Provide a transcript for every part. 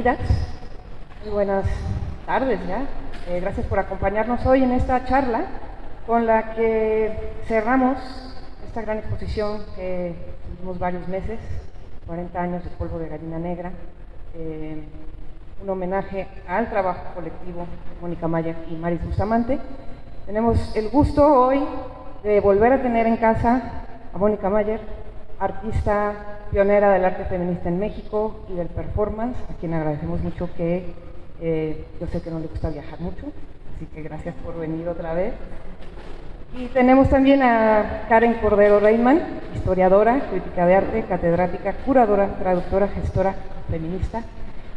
bienvenidas. Muy buenas tardes ya. Gracias por acompañarnos hoy en esta charla con la que cerramos esta gran exposición que tuvimos varios meses, 40 años de Polvo de Gallina Negra, un homenaje al trabajo colectivo de Mónica Mayer y Maris Bustamante. Tenemos el gusto hoy de volver a tener en casa a Mónica Mayer, artista pionera del arte feminista en México y del performance, a quien agradecemos mucho que yo sé que no le gusta viajar mucho, así que gracias por venir otra vez. Y tenemos también a Karen Cordero Reitman, historiadora, crítica de arte, catedrática, curadora, traductora, gestora feminista,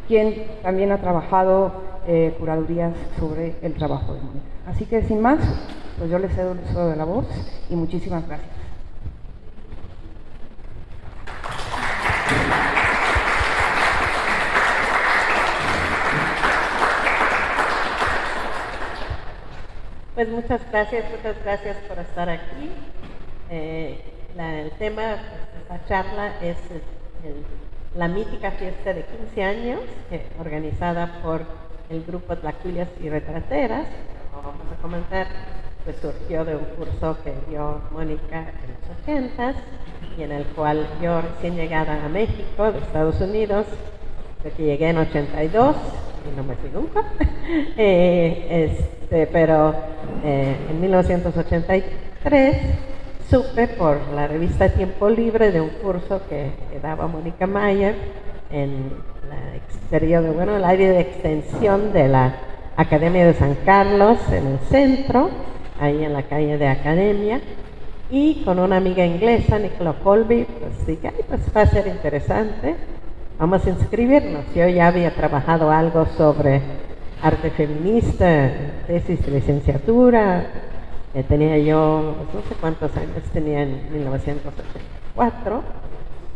quien también ha trabajado curadurías sobre el trabajo de Mónica. Así que sin más, pues yo les cedo el uso de la voz y muchísimas gracias. Pues muchas gracias por estar aquí. El tema de esta charla es la mítica fiesta de 15 años organizada por el grupo Tlacuilas y Retrateras. Como vamos a comentar, pues surgió de un curso que dio Mónica en los 80s y en el cual yo recién llegada a México de Estados Unidos, de que llegué en 82 y no me fui nunca, pero en 1983 supe por la revista Tiempo Libre de un curso que daba Mónica Mayer en el área de extensión de la Academia de San Carlos en el centro, ahí en la calle de Academia, y con una amiga inglesa, Nicola Colby, pues dije, pues va a ser interesante, vamos a inscribirnos. Yo ya había trabajado algo sobre arte feminista, tesis de licenciatura, tenía yo, pues no sé cuántos años tenía en 1984,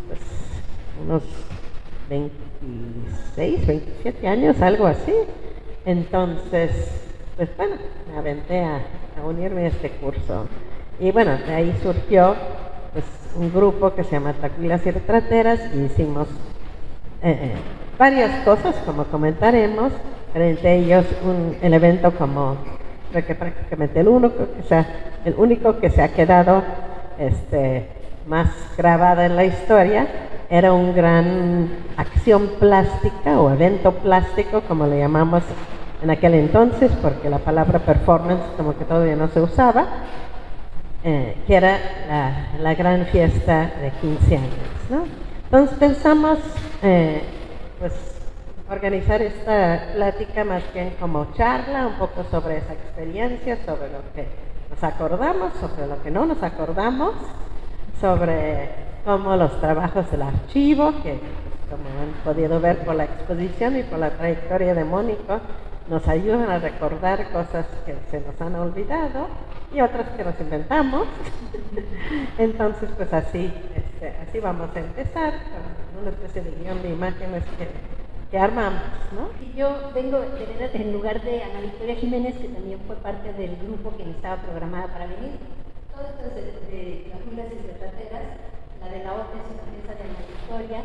pues unos 26, 27 años, algo así. Entonces, pues bueno, me aventé a unirme a este curso. Y bueno, de ahí surgió pues un grupo que se llama Tlacuilas y Retrateras y hicimos varias cosas, como comentaremos, pero entre ellos el evento como prácticamente el único que se ha quedado más grabado en la historia, era un gran acción plástica o evento plástico, como le llamamos en aquel entonces, porque la palabra performance como que todavía no se usaba, que era la gran fiesta de 15 años, ¿no? Entonces pensamos pues organizar esta plática más bien como charla, un poco sobre esa experiencia, sobre lo que nos acordamos, sobre lo que no nos acordamos, sobre cómo los trabajos del archivo, que como han podido ver por la exposición y por la trayectoria de Mónica, nos ayudan a recordar cosas que se nos han olvidado y otras que nos inventamos. Entonces, pues así vamos a empezar con una especie de guión de imágenes que armamos, ¿no? Y yo vengo en lugar de Ana Victoria Jiménez, que también fue parte del grupo que estaba programada para venir. Todo esto es de Tlacuilas y Retrateras, la de la otra es una pieza de Ana Victoria,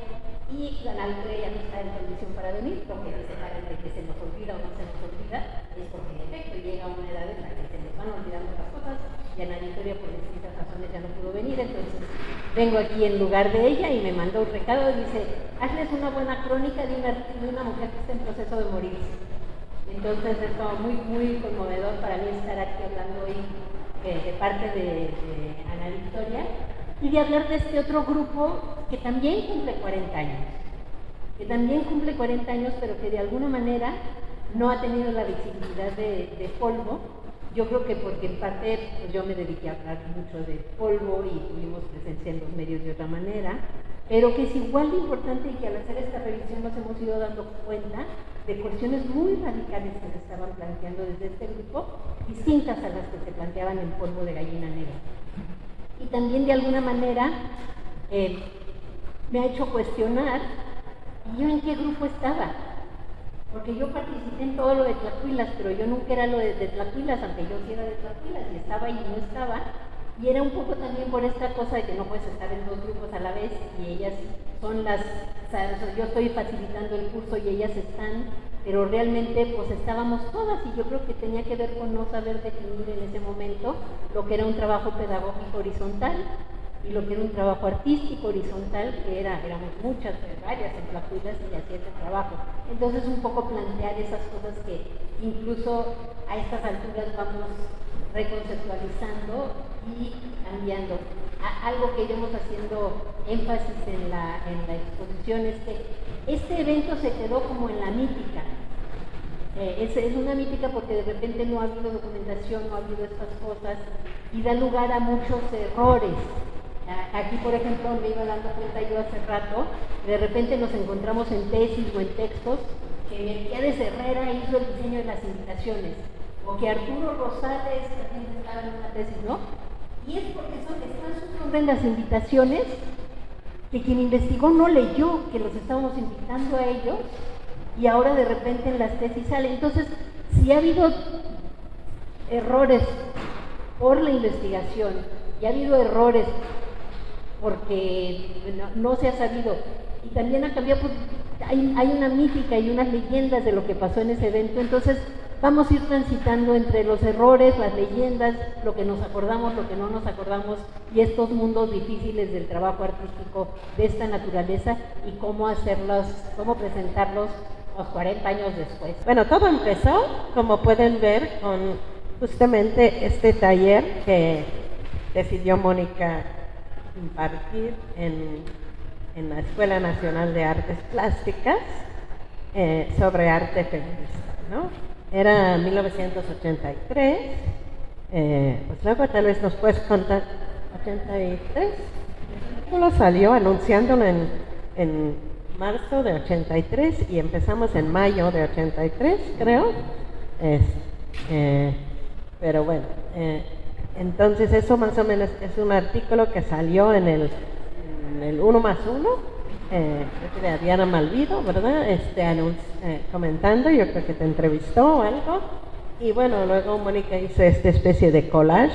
y Ana Victoria ya no está en condición para venir, porque dice de que se nos olvida o no se nos olvida, es porque en efecto llega a una edad en la que se nos van olvidando las cosas, y Ana Victoria por distintas razones ya no pudo venir, entonces vengo aquí en lugar de ella y me mandó un recado y dice, hazles una buena crónica de una mujer que está en proceso de morirse. Entonces es como muy conmovedor para mí estar aquí hablando hoy de parte de Ana Victoria y de hablar de este otro grupo que también cumple 40 años, pero que de alguna manera no ha tenido la visibilidad de Polvo. Yo creo que porque en parte pues yo me dediqué a hablar mucho de Polvo y tuvimos presencia en los medios de otra manera, pero que es igual de importante y que al hacer esta revisión nos hemos ido dando cuenta de cuestiones muy radicales que se estaban planteando desde este grupo, distintas a las que se planteaban en Polvo de Gallina Negra. Y también de alguna manera me ha hecho cuestionar, ¿y yo en qué grupo estaba? Porque yo participé en todo lo de Tlacuilas, pero yo nunca era lo de Tlacuilas, aunque yo sí era de Tlacuilas y estaba y no estaba. Y era un poco también por esta cosa de que no puedes estar en dos grupos a la vez y ellas son las, o sea, yo estoy facilitando el curso y ellas están, pero realmente pues estábamos todas y yo creo que tenía que ver con no saber definir en ese momento lo que era un trabajo pedagógico horizontal y lo que era un trabajo artístico horizontal, que éramos muchas, varias en Tlahuilas y hacía ese trabajo. Entonces un poco plantear esas cosas que incluso a estas alturas vamos reconceptualizando y cambiando. Algo que iremos haciendo énfasis en la exposición es que este evento se quedó como en la mítica. Es una mítica porque de repente no ha habido documentación, no ha habido estas cosas y da lugar a muchos errores. Aquí, por ejemplo, me iba dando cuenta yo hace rato, de repente nos encontramos en tesis o en textos que Melquiades Herrera hizo el diseño de las invitaciones, o que Arturo Rosales también estaba en una tesis, ¿no? Y es porque están sus nombres en las invitaciones que quien investigó no leyó, que los estábamos invitando a ellos, y ahora de repente en las tesis sale. Entonces, si ha habido errores por la investigación, y ha habido errores porque no se ha sabido, y también ha cambiado, pues, hay una mítica y unas leyendas de lo que pasó en ese evento, entonces vamos a ir transitando entre los errores, las leyendas, lo que nos acordamos, lo que no nos acordamos, y estos mundos difíciles del trabajo artístico de esta naturaleza, y cómo hacerlos, cómo presentarlos los 40 años después. Bueno, todo empezó, como pueden ver, con justamente este taller que decidió Mónica impartir en la Escuela Nacional de Artes Plásticas sobre arte feminista, ¿no? Era 1983, pues luego tal vez nos puedes contar, 83, solo salió anunciándolo en marzo de 83 y empezamos en mayo de 83, creo, pero bueno, entonces eso más o menos es un artículo que salió en el 1+1, creo que de Diana Malvido, ¿verdad? Comentando, yo creo que te entrevistó o algo, y bueno, luego Mónica hizo esta especie de collage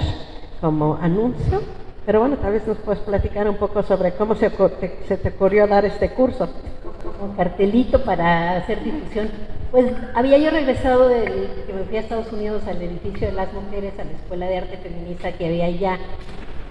como anuncio, pero bueno, tal vez nos puedes platicar un poco sobre cómo se te ocurrió dar este curso. Un cartelito para hacer difusión. Pues había yo regresado que me fui a Estados Unidos al edificio de las mujeres, a la Escuela de Arte Feminista que había allá,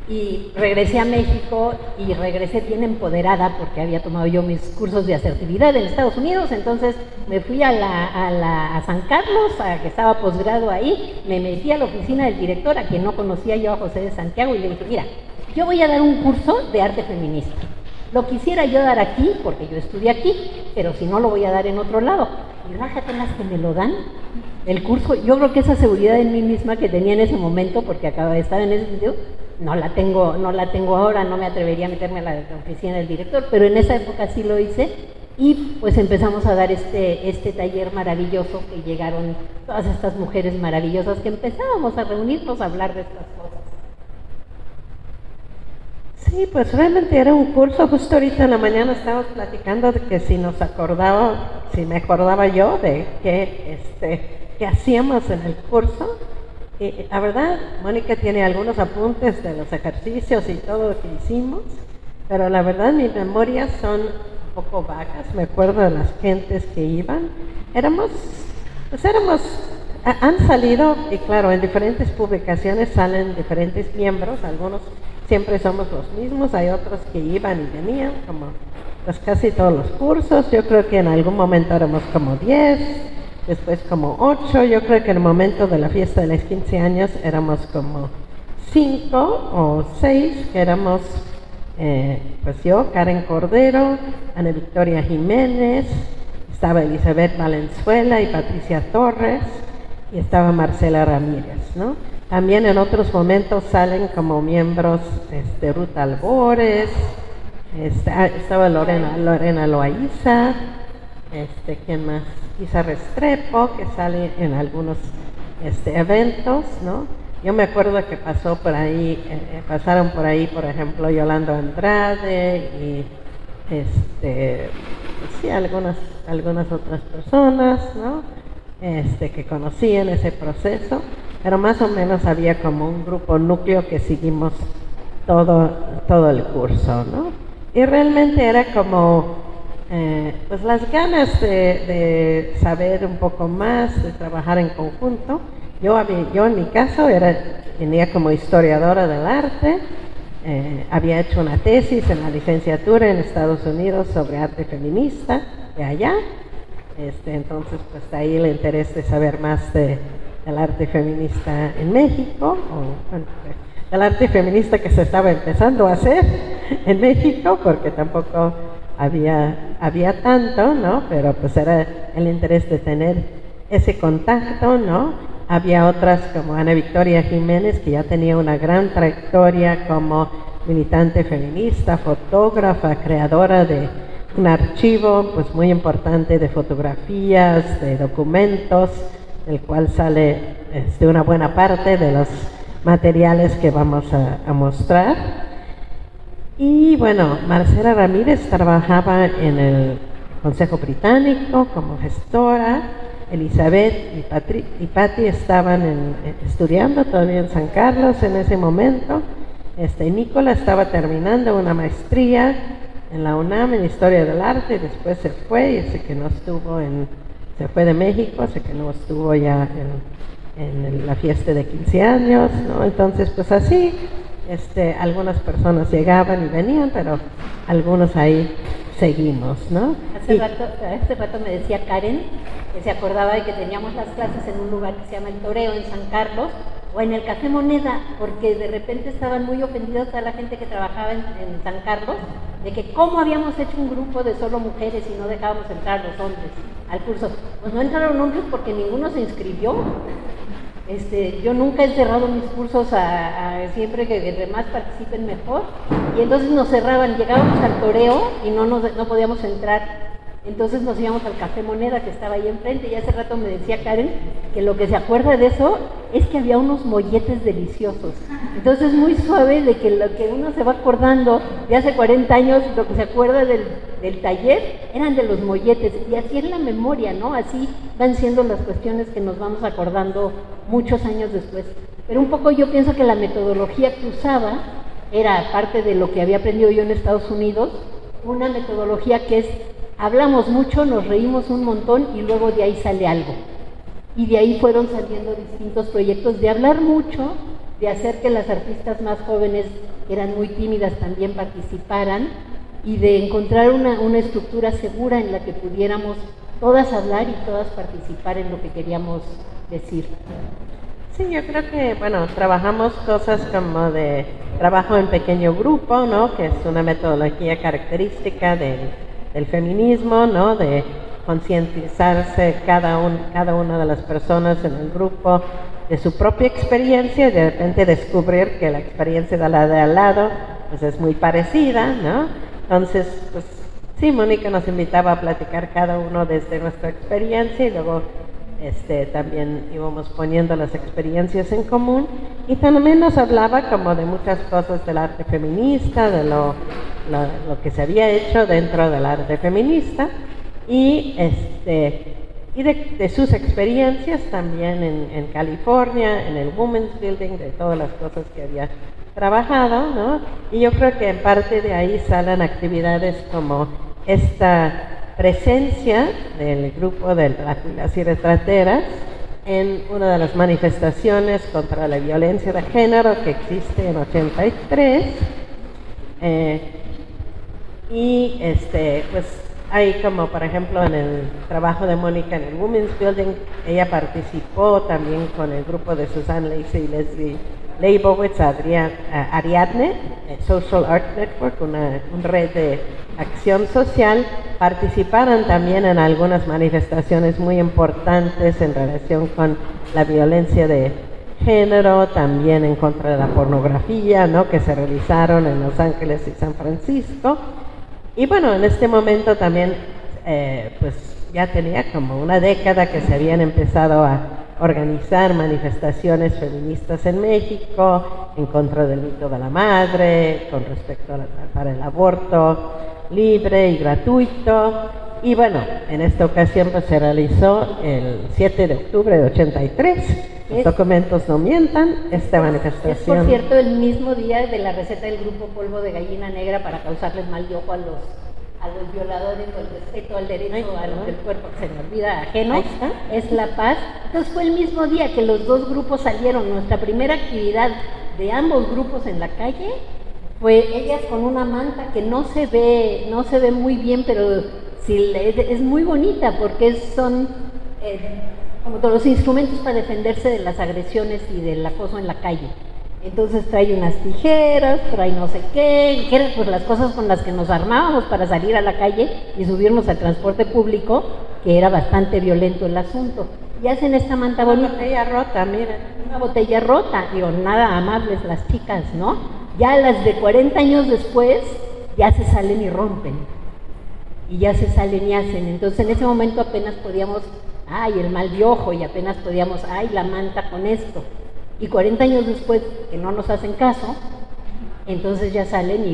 y regresé a México y regresé bien empoderada porque había tomado yo mis cursos de asertividad en Estados Unidos. Entonces me fui a San Carlos, que estaba posgrado ahí, me metí a la oficina del director, a quien no conocía yo, a José de Santiago, y le dije, mira, yo voy a dar un curso de arte feminista. Lo quisiera yo dar aquí, porque yo estudié aquí, pero si no lo voy a dar en otro lado. Y rájate las que me lo dan, el curso. Yo creo que esa seguridad en mí misma que tenía en ese momento, porque acaba de estar en ese sentido, no la tengo ahora, no me atrevería a meterme a la oficina del director, pero en esa época sí lo hice, y pues empezamos a dar este taller maravilloso, que llegaron todas estas mujeres maravillosas, que empezábamos a reunirnos a hablar de estas cosas. Sí, pues realmente era un curso. Justo ahorita en la mañana estábamos platicando de que si me acordaba yo de qué hacíamos en el curso. Y la verdad, Mónica tiene algunos apuntes de los ejercicios y todo lo que hicimos, pero la verdad mis memorias son un poco vagas. Me acuerdo de las gentes que iban. Han salido, y claro, en diferentes publicaciones salen diferentes miembros, algunos siempre somos los mismos, hay otros que iban y venían, como pues casi todos los cursos. Yo creo que en algún momento éramos como 10, después como 8, yo creo que en el momento de la fiesta de los 15 años éramos como 5 o 6, que éramos pues yo, Karen Cordero, Ana Victoria Jiménez, estaba Elizabeth Valenzuela y Patricia Torres, y estaba Marcela Ramírez, ¿no? También en otros momentos salen como miembros Ruth Albores, estaba Lorena Loaiza, ¿quién más? Isa Restrepo, que sale en algunos eventos, ¿no? Yo me acuerdo que pasaron por ahí, por ejemplo, Yolando Andrade y sí, algunas otras personas, ¿no? Que conocí en ese proceso. pero más o menos había como un grupo núcleo que seguimos todo el curso, ¿no? Y realmente era como pues las ganas de saber un poco más, de trabajar en conjunto. Yo en mi caso venía como historiadora del arte, había hecho una tesis en la licenciatura en Estados Unidos sobre arte feminista de allá, entonces pues de ahí el interés de saber más del arte feminista en México, del arte feminista que se estaba empezando a hacer en México, porque tampoco había tanto, ¿no? Pero pues era el interés de tener ese contacto, ¿no? Había otras como Ana Victoria Jiménez, que ya tenía una gran trayectoria como militante feminista, fotógrafa, creadora de un archivo pues muy importante de fotografías, de documentos, del cual sale una buena parte de los materiales que vamos a mostrar. Y bueno, Marcela Ramírez trabajaba en el Consejo Británico como gestora. Elizabeth y Patti estaban estudiando todavía en San Carlos en ese momento. Nicola estaba terminando una maestría en la UNAM en Historia del Arte, y después se fue, y se fue de México, así que no estuvo ya en la fiesta de 15 años, ¿no? Entonces, pues así, algunas personas venían, pero algunos ahí seguimos, ¿no? Hace rato me decía Karen que se acordaba de que teníamos las clases en un lugar que se llama El Toreo en San Carlos, o en el Café Moneda, porque de repente estaban muy ofendidos a la gente que trabajaba en San Carlos, de que cómo habíamos hecho un grupo de solo mujeres y no dejábamos entrar los hombres al curso. Pues no entraron hombres porque ninguno se inscribió. Yo nunca he cerrado mis cursos siempre que entre más participen mejor, y entonces nos cerraban, llegábamos al toreo y no podíamos entrar. Entonces nos íbamos al Café Moneda, que estaba ahí enfrente, y hace rato me decía Karen que lo que se acuerda de eso es que había unos molletes deliciosos. Entonces es muy suave de que lo que uno se va acordando de hace 40 años, lo que se acuerda del taller, eran de los molletes, y así es la memoria, ¿no? Así van siendo las cuestiones que nos vamos acordando muchos años después. Pero un poco yo pienso que la metodología que usaba era, parte de lo que había aprendido yo en Estados Unidos, una metodología que es: hablamos mucho, nos reímos un montón y luego de ahí sale algo. Y de ahí fueron saliendo distintos proyectos de hablar mucho, de hacer que las artistas más jóvenes, que eran muy tímidas, también participaran, y de encontrar una estructura segura en la que pudiéramos todas hablar y todas participar en lo que queríamos decir. Sí, yo creo que, bueno, trabajamos cosas como de trabajo en pequeño grupo, ¿no? Que es una metodología característica del feminismo, ¿no? De concientizarse cada una de las personas en el grupo de su propia experiencia, y de repente descubrir que la experiencia de la de al lado pues es muy parecida, ¿no? Entonces, pues sí, Mónica nos invitaba a platicar cada uno desde nuestra experiencia, y luego también íbamos poniendo las experiencias en común, y también nos hablaba como de muchas cosas del arte feminista, de lo que se había hecho dentro del arte feminista, y de sus experiencias también en California, en el Women's Building, de todas las cosas que había trabajado, ¿no? Y yo creo que en parte de ahí salen actividades como esta presencia del grupo de las retrateras en una de las manifestaciones contra la violencia de género que existe en 83, pues hay como, por ejemplo, en el trabajo de Mónica en el Women's Building, ella participó también con el grupo de Susan Lacey y Leslie Leibowitz, Ariadne, Social Art Network, una red de acción social. Participaron también en algunas manifestaciones muy importantes en relación con la violencia de género, también en contra de la pornografía, ¿no? Que se realizaron en Los Ángeles y San Francisco. Y bueno, en este momento también, pues ya tenía como una década que se habían empezado a organizar manifestaciones feministas en México en contra del mito de la madre, con respecto para el aborto libre y gratuito, Y bueno, en esta ocasión pues se realizó el 7 de octubre de 83. Los documentos no mientan, esta manifestación. Es, por cierto, el mismo día de la receta del grupo Polvo de Gallina Negra para causarles mal de ojo a los violadores, o el respeto al derecho del cuerpo que se me olvida ajeno. Es la paz. Entonces fue el mismo día que los dos grupos salieron. Nuestra primera actividad de ambos grupos en la calle fue ellas con una manta que no se ve muy bien, pero sí, es muy bonita porque son como todos los instrumentos para defenderse de las agresiones y del acoso en la calle. Entonces trae unas tijeras, trae no sé qué, que eran pues las cosas con las que nos armábamos para salir a la calle y subirnos al transporte público, que era bastante violento el asunto. Y hacen esta manta bonita. Una botella rota, miren. Una botella rota, digo, nada amables las chicas, ¿no? Ya las de 40 años después, ya se salen y rompen. Y ya se salen y hacen. Entonces en ese momento apenas podíamos, el mal de ojo, y apenas podíamos, la manta con esto. Y 40 años después, que no nos hacen caso, entonces ya salen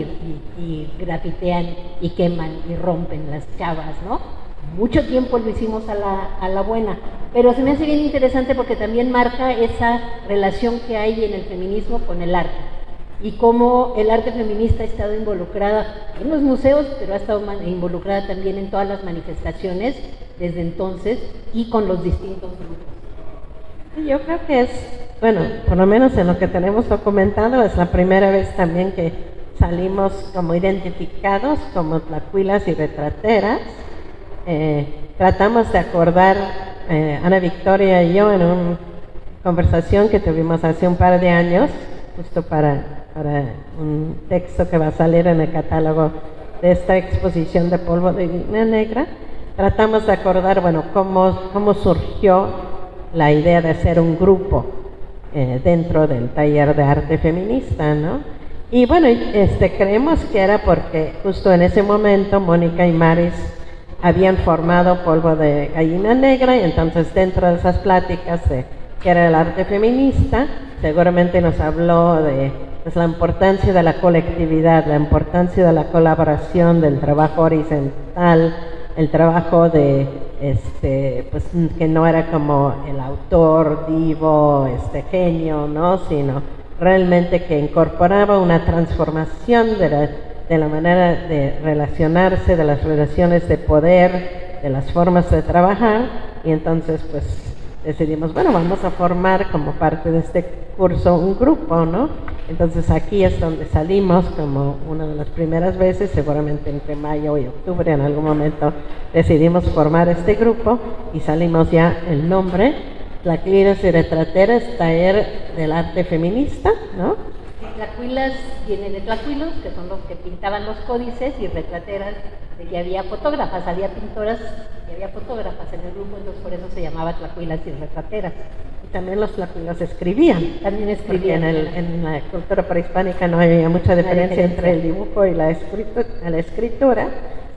y grafitean y queman y rompen las chavas, ¿no? Mucho tiempo lo hicimos a la buena, pero se me hace bien interesante porque también marca esa relación que hay en el feminismo con el arte y cómo el arte feminista ha estado involucrada en los museos, pero ha estado involucrada también en todas las manifestaciones desde entonces y con los distintos grupos. Yo creo que es, bueno, por lo menos en lo que tenemos documentado, es la primera vez también que salimos como identificados como tlacuilas y retrateras. Tratamos de acordar, Ana Victoria y yo, en una conversación que tuvimos hace un par de años, justo para un texto que va a salir en el catálogo de esta exposición de Polvo de Gallina Negra, tratamos de acordar, bueno, cómo surgió la idea de hacer un grupo dentro del taller de arte feminista, ¿no? Y bueno, creemos que era porque justo en ese momento Mónica y Maris habían formado Polvo de Gallina Negra, y entonces dentro de esas pláticas de qué era el arte feminista, seguramente nos habló de pues, la importancia de la colectividad, la importancia de la colaboración, del trabajo horizontal, el trabajo de pues que no era como el autor divo, genio, ¿no? Sino realmente que incorporaba una transformación de la manera de relacionarse, de las relaciones de poder, de las formas de trabajar, y entonces pues decidimos, bueno, vamos a formar como parte de este curso un grupo, ¿no? Entonces aquí es donde salimos como una de las primeras veces, seguramente entre mayo y octubre en algún momento decidimos formar este grupo y salimos ya el nombre, Tlacuilas y Retrateras, taller del arte feminista, ¿no? Tlacuilas viene de tlacuilos, que son los que pintaban los códices, y retrateras, de que había fotógrafas, había pintoras y había fotógrafas en el grupo, entonces por eso se llamaba Tlacuilas y Retrateras. Y también los tlacuilos escribían. También escribían. En la cultura prehispánica no había mucha diferencia entre el dibujo y la escritura,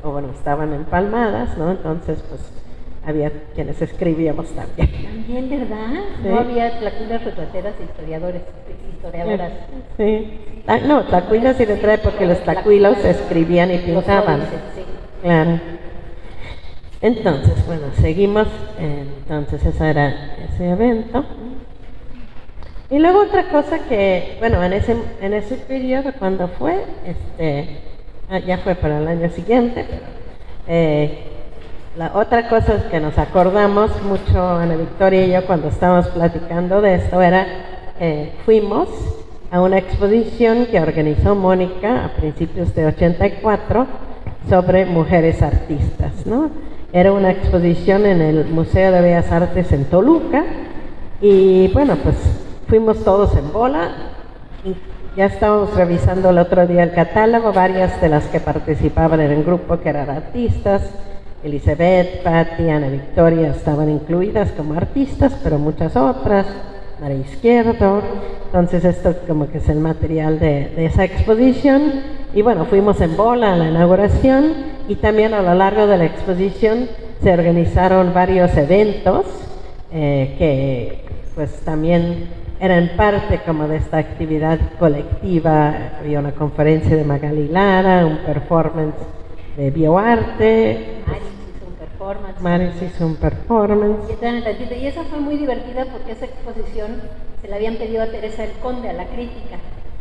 o bueno, estaban empalmadas, ¿no? Entonces, pues, había quienes escribíamos también. También, ¿verdad? Sí. No había tlacuilas, retrateras e historiadoras. Sí. No, tlacuilas y retrateras porque los tlacuilos escribían y pintaban. Los códices, sí. Claro. Entonces, bueno, seguimos. Entonces, ese era ese evento. Y luego otra cosa que, bueno, en ese periodo, cuando fue, ya fue para el año siguiente, la otra cosa que nos acordamos mucho, Ana Victoria y yo, cuando estábamos platicando de esto, era fuimos a una exposición que organizó Mónica a principios de 84 sobre mujeres artistas, ¿no? Era una exposición en el Museo de Bellas Artes en Toluca, y bueno, pues fuimos todos en bola. Y ya estábamos revisando el otro día el catálogo, varias de las que participaban en el grupo que eran artistas. Elizabeth, Patti, Ana Victoria estaban incluidas como artistas, pero muchas otras, María Izquierdo. Entonces esto como que es el material de esa exposición. Y bueno, fuimos en bola a la inauguración, y también a lo largo de la exposición se organizaron varios eventos que pues también eran parte como de esta actividad colectiva. Había una conferencia de Magali Lara, un performance de bioarte. Maris hizo un Maris hizo un performance. Y esa fue muy divertida porque esa exposición se la habían pedido a Teresa del Conde, a la crítica.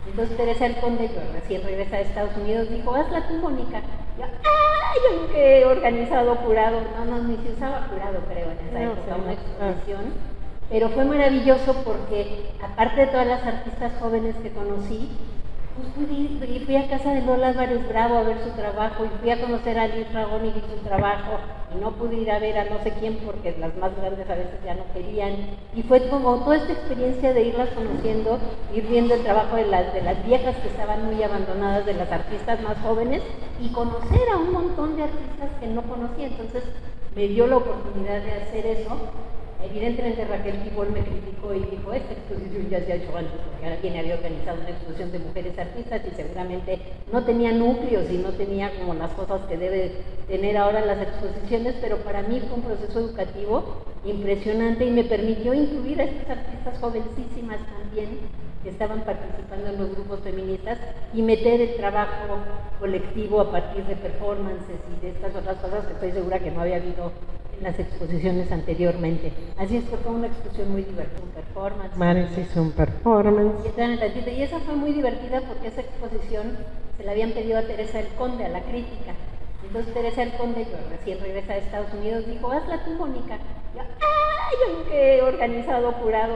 Entonces Teresa del Conde, yo recién regresada de Estados Unidos, dijo, hazla tú, Mónica. Yo nunca he organizado jurado, ni se usaba jurado, creo, en esa época, una exposición. Pero fue maravilloso porque, aparte de todas las artistas jóvenes que conocí, pues fui a casa de Lola Álvarez Bravo a ver su trabajo, y fui a conocer a Liz Ragón y vi su trabajo, y no pude ir a ver a no sé quién porque las más grandes a veces ya no querían, y fue como toda esta experiencia de irlas conociendo, ir viendo el trabajo de las viejas que estaban muy abandonadas, de las artistas más jóvenes, y conocer a un montón de artistas que no conocía. Entonces me dio la oportunidad de hacer eso. Evidentemente Raquel Tibol me criticó y dijo, esta exposición ya se ha hecho antes, porque alguien había organizado una exposición de mujeres artistas y seguramente no tenía núcleos y no tenía como las cosas que debe tener ahora las exposiciones, pero para mí fue un proceso educativo impresionante y me permitió incluir a estas artistas jovencísimas también que estaban participando en los grupos feministas y meter el trabajo colectivo a partir de performances y de estas otras cosas que estoy segura que no había habido en las exposiciones anteriormente. Así es que fue una exposición muy divertida, un performance. Maris hizo un performance. Y esa fue muy divertida porque esa exposición se la habían pedido a Teresa del Conde, a la crítica. Entonces Teresa del Conde, yo recién regresada de Estados Unidos, dijo, hazla tú, Mónica. Yo nunca he organizado jurado,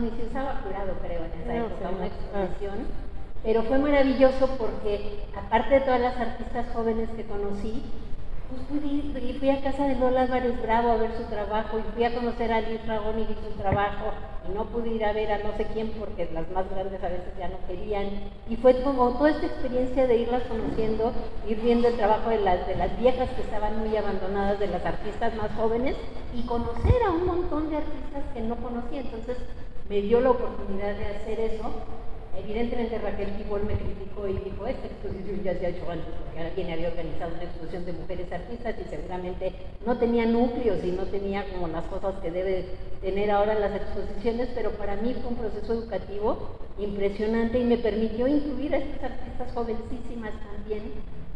ni se usaba jurado, creo, en esa época, una exposición. Pero fue maravilloso porque, aparte de todas las artistas jóvenes que conocí, pues fui a casa de Lola Álvarez Bravo a ver su trabajo, y fui a conocer a Liz Ragón y vi su trabajo, y no pude ir a ver a no sé quién porque las más grandes a veces ya no querían, y fue como toda esta experiencia de irlas conociendo, ir viendo el trabajo de las viejas que estaban muy abandonadas, de las artistas más jóvenes, y conocer a un montón de artistas que no conocía. Entonces me dio la oportunidad de hacer eso. Evidentemente Raquel Tibol me criticó y dijo, esta exposición ya se ha hecho antes, porque alguien había organizado una exposición de mujeres artistas y seguramente no tenía núcleos y no tenía como las cosas que debe tener ahora las exposiciones, pero para mí fue un proceso educativo impresionante y me permitió incluir a estas artistas jovencísimas también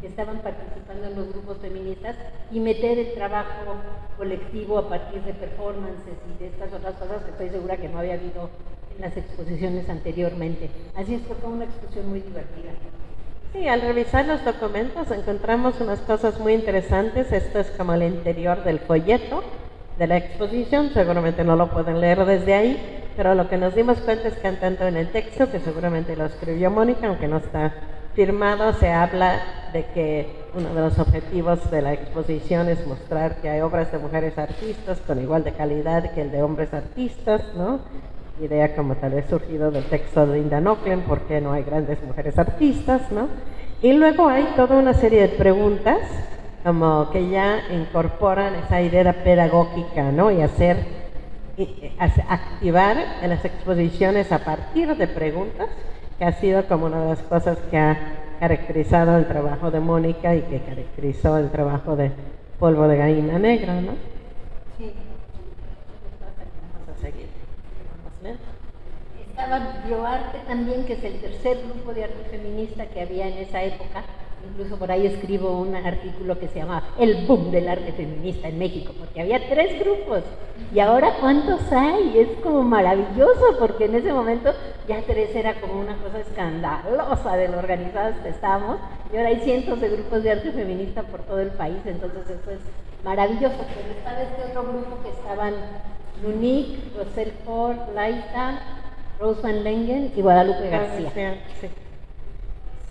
que estaban participando en los grupos feministas y meter el trabajo colectivo a partir de performances y de estas otras cosas que estoy segura que no había habido en las exposiciones anteriormente. Así es que fue una exposición muy divertida. Sí, al revisar los documentos encontramos unas cosas muy interesantes. Esto es como el interior del folleto de la exposición, seguramente no lo pueden leer desde ahí, pero lo que nos dimos cuenta es que tanto en el texto, que seguramente lo escribió Mónica, aunque no está firmado, se habla de que uno de los objetivos de la exposición es mostrar que hay obras de mujeres artistas con igual de calidad que el de hombres artistas, ¿no? Idea como tal vez surgido del texto de Linda Nochlin, ¿por qué no hay grandes mujeres artistas?, ¿no? Y luego hay toda una serie de preguntas como que ya incorporan esa idea pedagógica, ¿no? Y activar en las exposiciones a partir de preguntas, que ha sido como una de las cosas que ha caracterizado el trabajo de Mónica y que caracterizó el trabajo de Polvo de Gallina Negra, ¿no? Sí. Vamos a seguir. Estaba Bioarte también, que es el tercer grupo de arte feminista que había en esa época. Incluso por ahí escribo un artículo que se llama El boom del arte feminista en México, porque había 3 grupos. Y ahora, ¿cuántos hay? Es como maravilloso, porque en ese momento ya 3 era como una cosa escandalosa de lo organizadas que estábamos. Y ahora hay cientos de grupos de arte feminista por todo el país, entonces eso es maravilloso. Pero estaba este otro grupo que estaban Lunique, Rosel Ford, Laita, Rose Van Lengen y Guadalupe García. Sí.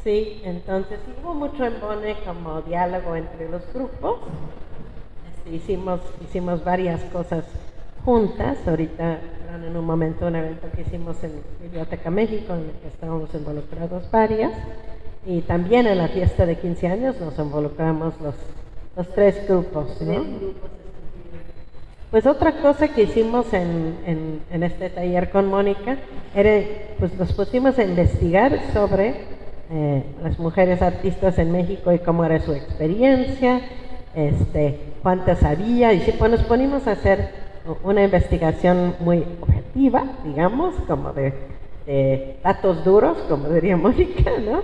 Sí, entonces hubo mucho embone como diálogo entre los grupos. Hicimos varias cosas juntas. Ahorita en un momento un evento que hicimos en Biblioteca México, en el que estábamos involucrados varias, y también en la fiesta de 15 años nos involucramos los 3 grupos, ¿no? Pues otra cosa que hicimos en este taller con Mónica era, pues nos pusimos a investigar sobre las mujeres artistas en México y cómo era su experiencia, cuántas había, y pues nos ponimos a hacer una investigación muy objetiva, digamos, como de datos duros, como diría Mónica, ¿no?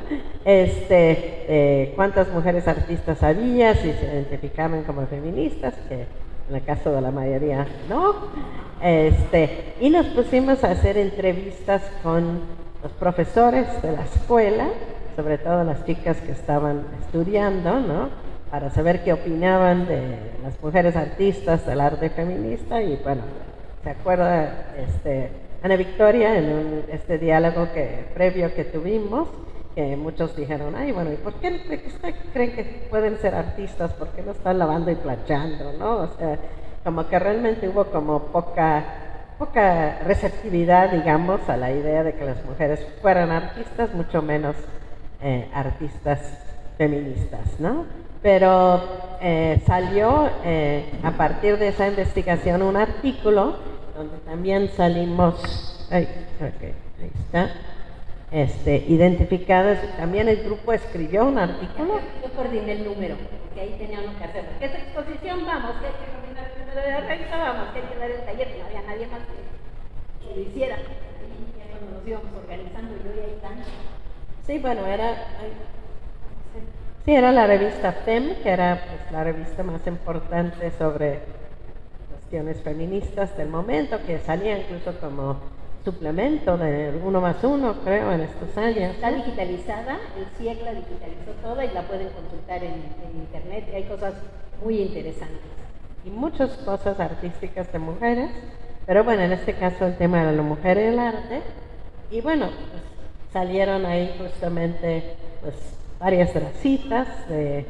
Cuántas mujeres artistas había, si se identificaban como feministas, que en el caso de la mayoría no. Y nos pusimos a hacer entrevistas con los profesores de la escuela, sobre todo las chicas que estaban estudiando, ¿no? Para saber qué opinaban de las mujeres artistas del arte feminista. Y bueno, se acuerda Ana Victoria en este diálogo previo que tuvimos, que muchos dijeron, ay, bueno, ¿y por qué creen que pueden ser artistas? ¿Por qué no están lavando y planchando, no? O sea, como que realmente hubo como poca receptividad, digamos, a la idea de que las mujeres fueran artistas, mucho menos artistas feministas, ¿no? Pero salió a partir de esa investigación un artículo donde también salimos, ahí está, identificadas. También el grupo escribió un artículo. Yo coordiné el número, porque ahí teníamos que hacerlo. ¿Qué exposición vamos? ¿Qué hay que coordinar el número de la revista? Vamos, que hay que dar el taller, que no había nadie más que lo hiciera. Y ya cuando nos íbamos organizando, yo y ahí tanto. Sí, bueno, era la revista FEM, que era pues, la revista más importante sobre cuestiones feministas del momento, que salía incluso como suplemento de 1+1, creo, en estos años. Está digitalizada, el CIEG la digitalizó toda y la pueden consultar en internet, y hay cosas muy interesantes. Y muchas cosas artísticas de mujeres, pero bueno, en este caso el tema era la mujer y el arte, y bueno, pues salieron ahí justamente pues varias de las citas de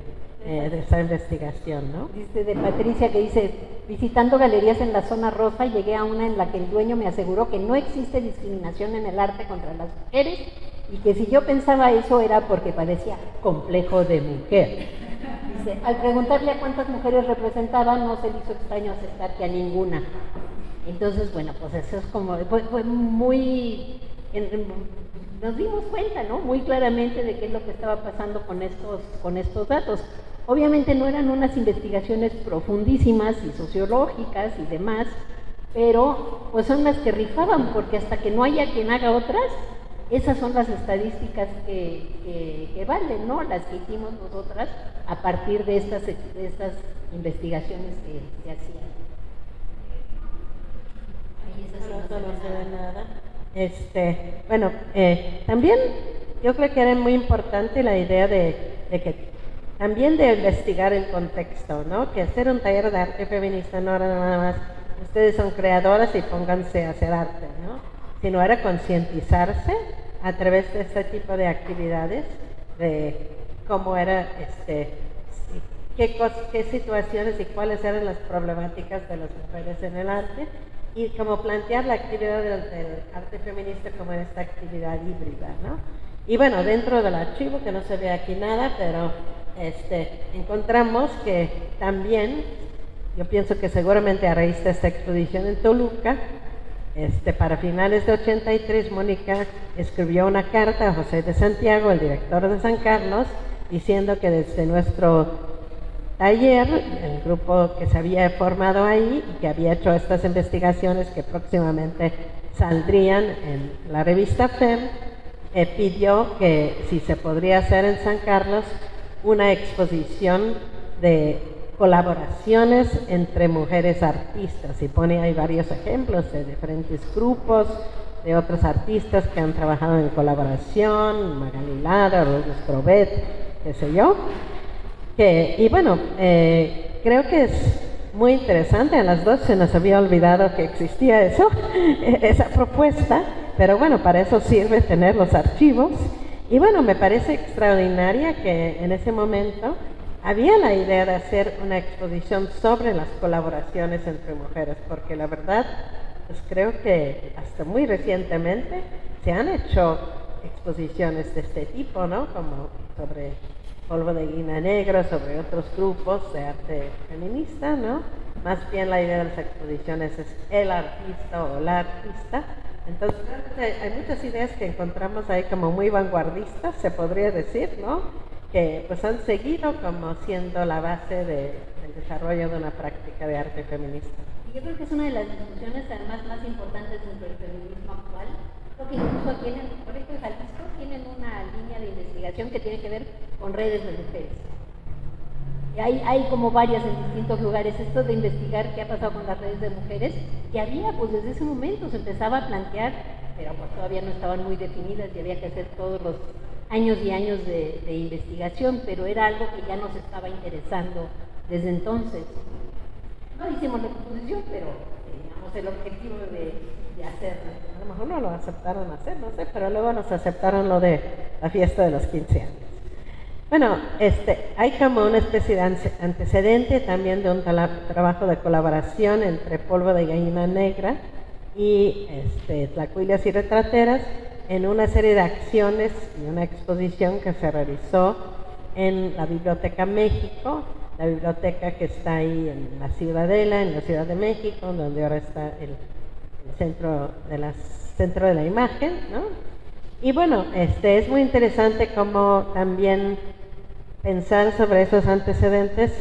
esa investigación, ¿no? Dice de Patricia, que dice, visitando galerías en la zona rosa, llegué a una en la que el dueño me aseguró que no existe discriminación en el arte contra las mujeres y que si yo pensaba eso era porque padecía complejo de mujer. Dice, al preguntarle a cuántas mujeres representaba, no se le hizo extraño aceptar que a ninguna. Entonces, bueno, pues eso es como, fue muy... nos dimos cuenta, ¿no? Muy claramente de qué es lo que estaba pasando con estos datos. Obviamente no eran unas investigaciones profundísimas y sociológicas y demás, pero pues son las que rifaban, porque hasta que no haya quien haga otras, esas son las estadísticas que valen, ¿no? Las que hicimos nosotras a partir de estas investigaciones que se hacían. No se ve nada. Bueno, también yo creo que era muy importante la idea de que también de investigar el contexto, ¿no? Que hacer un taller de arte feminista no era nada más, ustedes son creadoras y pónganse a hacer arte, ¿no? Sino era concientizarse a través de este tipo de actividades, de cómo era, qué situaciones y cuáles eran las problemáticas de las mujeres en el arte, y como plantear la actividad del arte feminista como esta actividad híbrida, ¿no? Y bueno, dentro del archivo, que no se ve aquí nada, pero encontramos que también, yo pienso que seguramente a raíz de esta exposición en Toluca, para finales de 83, Mónica escribió una carta a José de Santiago, el director de San Carlos, diciendo que desde nuestro taller, el grupo que se había formado ahí y que había hecho estas investigaciones que próximamente saldrían en la revista FEM, pidió que si se podría hacer en San Carlos una exposición de colaboraciones entre mujeres artistas, y pone ahí varios ejemplos de diferentes grupos, de otros artistas que han trabajado en colaboración, Magali Lara, Lourdes Probet, qué sé yo. Y bueno, creo que es muy interesante, a las dos se nos había olvidado que existía esa propuesta, pero bueno, para eso sirve tener los archivos. Y bueno, me parece extraordinaria que en ese momento había la idea de hacer una exposición sobre las colaboraciones entre mujeres, porque la verdad, pues creo que hasta muy recientemente se han hecho exposiciones de este tipo, ¿no? Como sobre Polvo de Guina Negro, sobre otros grupos de arte feminista, ¿no? Más bien la idea de las exposiciones es el artista o la artista. Entonces, hay muchas ideas que encontramos ahí como muy vanguardistas, se podría decir, ¿no? Que pues han seguido como siendo la base del desarrollo de una práctica de arte feminista. Y yo creo que es una de las discusiones además más importantes dentro del feminismo actual, porque incluso aquí en el Colegio de Jalisco tienen una línea de investigación que tiene que ver con redes de mujeres. Y hay como varias en distintos lugares, esto de investigar qué ha pasado con las redes de mujeres, que había pues desde ese momento, se empezaba a plantear, pero pues todavía no estaban muy definidas y había que hacer todos los años y años de investigación, pero era algo que ya nos estaba interesando desde entonces. No hicimos la exposición, pero teníamos el objetivo de hacerlo. A lo mejor no lo aceptaron hacer, no sé, pero luego nos aceptaron lo de la fiesta de los 15 años. Bueno, hay como una especie de antecedente también de un trabajo de colaboración entre Polvo de Gallina Negra y Tlacuilias y Retrateras en una serie de acciones y una exposición que se realizó en la Biblioteca México, la biblioteca que está ahí en la Ciudadela, en la Ciudad de México, donde ahora está el centro de la imagen, ¿no? Y bueno, es muy interesante como también pensar sobre esos antecedentes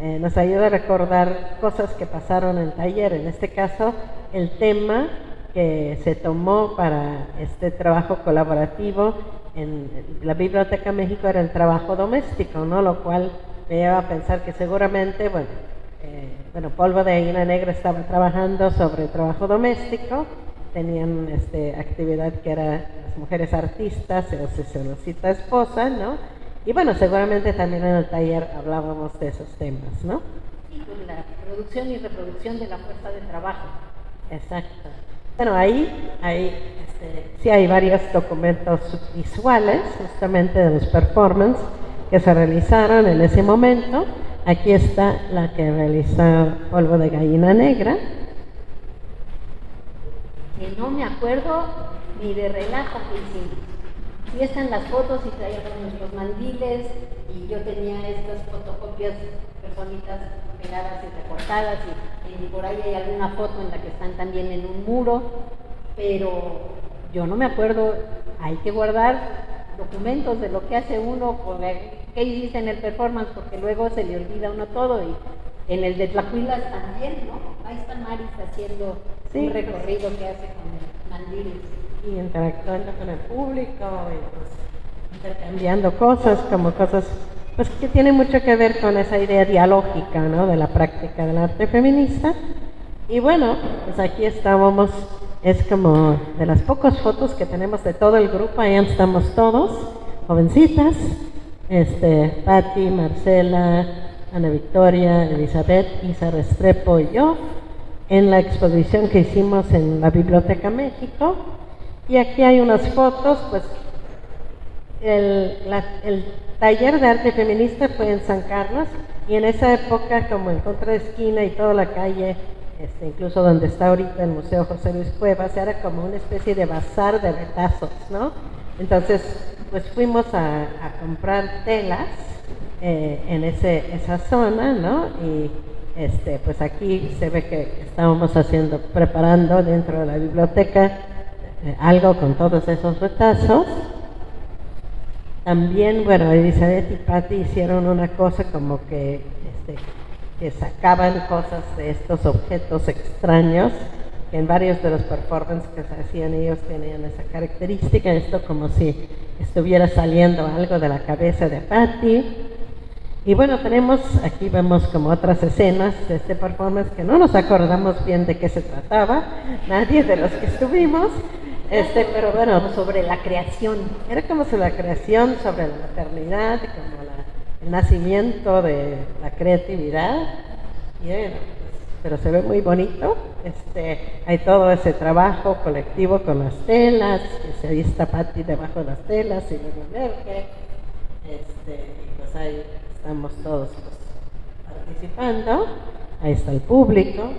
nos ayuda a recordar cosas que pasaron en el taller. En este caso, el tema que se tomó para este trabajo colaborativo en la Biblioteca México era el trabajo doméstico, ¿no? Lo cual me lleva a pensar que seguramente, Polvo de Gallina Negra estaba trabajando sobre trabajo doméstico, tenían actividad que era las mujeres artistas, o sesionocita esposa, ¿no? Y bueno, seguramente también en el taller hablábamos de esos temas, ¿no? Sí, pues la producción y reproducción de la fuerza de trabajo. Exacto. Bueno, ahí sí hay varios documentos visuales, justamente de los performances que se realizaron en ese momento. Aquí está la que realizó Polvo de Gallina Negra. Que no me acuerdo ni de relajo que hicimos. Sí están las fotos y traíamos nuestros mandiles y yo tenía estas fotocopias personitas pegadas y recortadas y por ahí hay alguna foto en la que están también en un muro, pero yo no me acuerdo. Hay que guardar documentos de lo que hace uno, qué hiciste en el performance, porque luego se le olvida a uno todo. Y en el de Tlacuilas también, ¿no? Ahí está Maris haciendo un recorrido que hace con el mandil. Y interactuando con el público, y pues intercambiando cosas, pues que tienen mucho que ver con esa idea dialógica, ¿no? De la práctica del arte feminista. Y bueno, pues aquí estábamos, es como de las pocas fotos que tenemos de todo el grupo, ahí estamos todos, jovencitas, Patti, Marcela, Ana Victoria, Elizabeth, Isa Restrepo y yo, en la exposición que hicimos en la Biblioteca México. Y aquí hay unas fotos, pues el taller de arte feminista fue en San Carlos, y en esa época, como en contra de esquina y toda la calle, incluso donde está ahorita el Museo José Luis Cuevas, era como una especie de bazar de retazos, ¿no? Entonces, pues fuimos a comprar telas en esa zona, ¿no? Y pues aquí se ve que estábamos preparando dentro de la biblioteca algo con todos esos retazos. También, bueno, Elizabeth y Patti hicieron una cosa como que sacaban cosas de estos objetos extraños, que en varios de los performances que se hacían ellos tenían esa característica, esto como si estuviera saliendo algo de la cabeza de Patti. Y bueno, aquí vemos como otras escenas de este performance que no nos acordamos bien de qué se trataba, nadie de los que estuvimos, pero bueno, sobre la creación. Era como sobre la creación, sobre la maternidad, como el nacimiento de la creatividad. Y bueno, pero se ve muy bonito. Hay todo ese trabajo colectivo con las telas, ahí está Patti debajo de las telas y luego Merke, y pues ahí estamos todos participando, ahí está el público.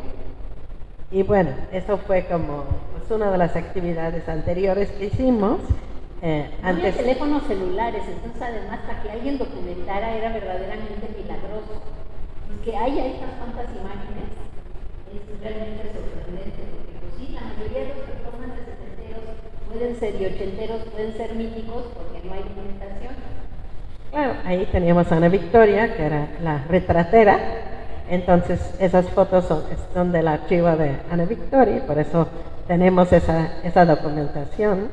Y bueno, eso fue como pues, una de las actividades anteriores que hicimos. No había teléfonos celulares, entonces además para que alguien documentara era verdaderamente milagroso. Y que haya estas cuantas imágenes es realmente sorprendente, porque pues sí, la mayoría de los performances setenteros pueden ser y ochenteros, pueden ser míticos porque no hay documentación. Claro, ahí teníamos a Ana Victoria, que era la retratera. Entonces esas fotos son del archivo de Ana Victoria, por eso tenemos esa documentación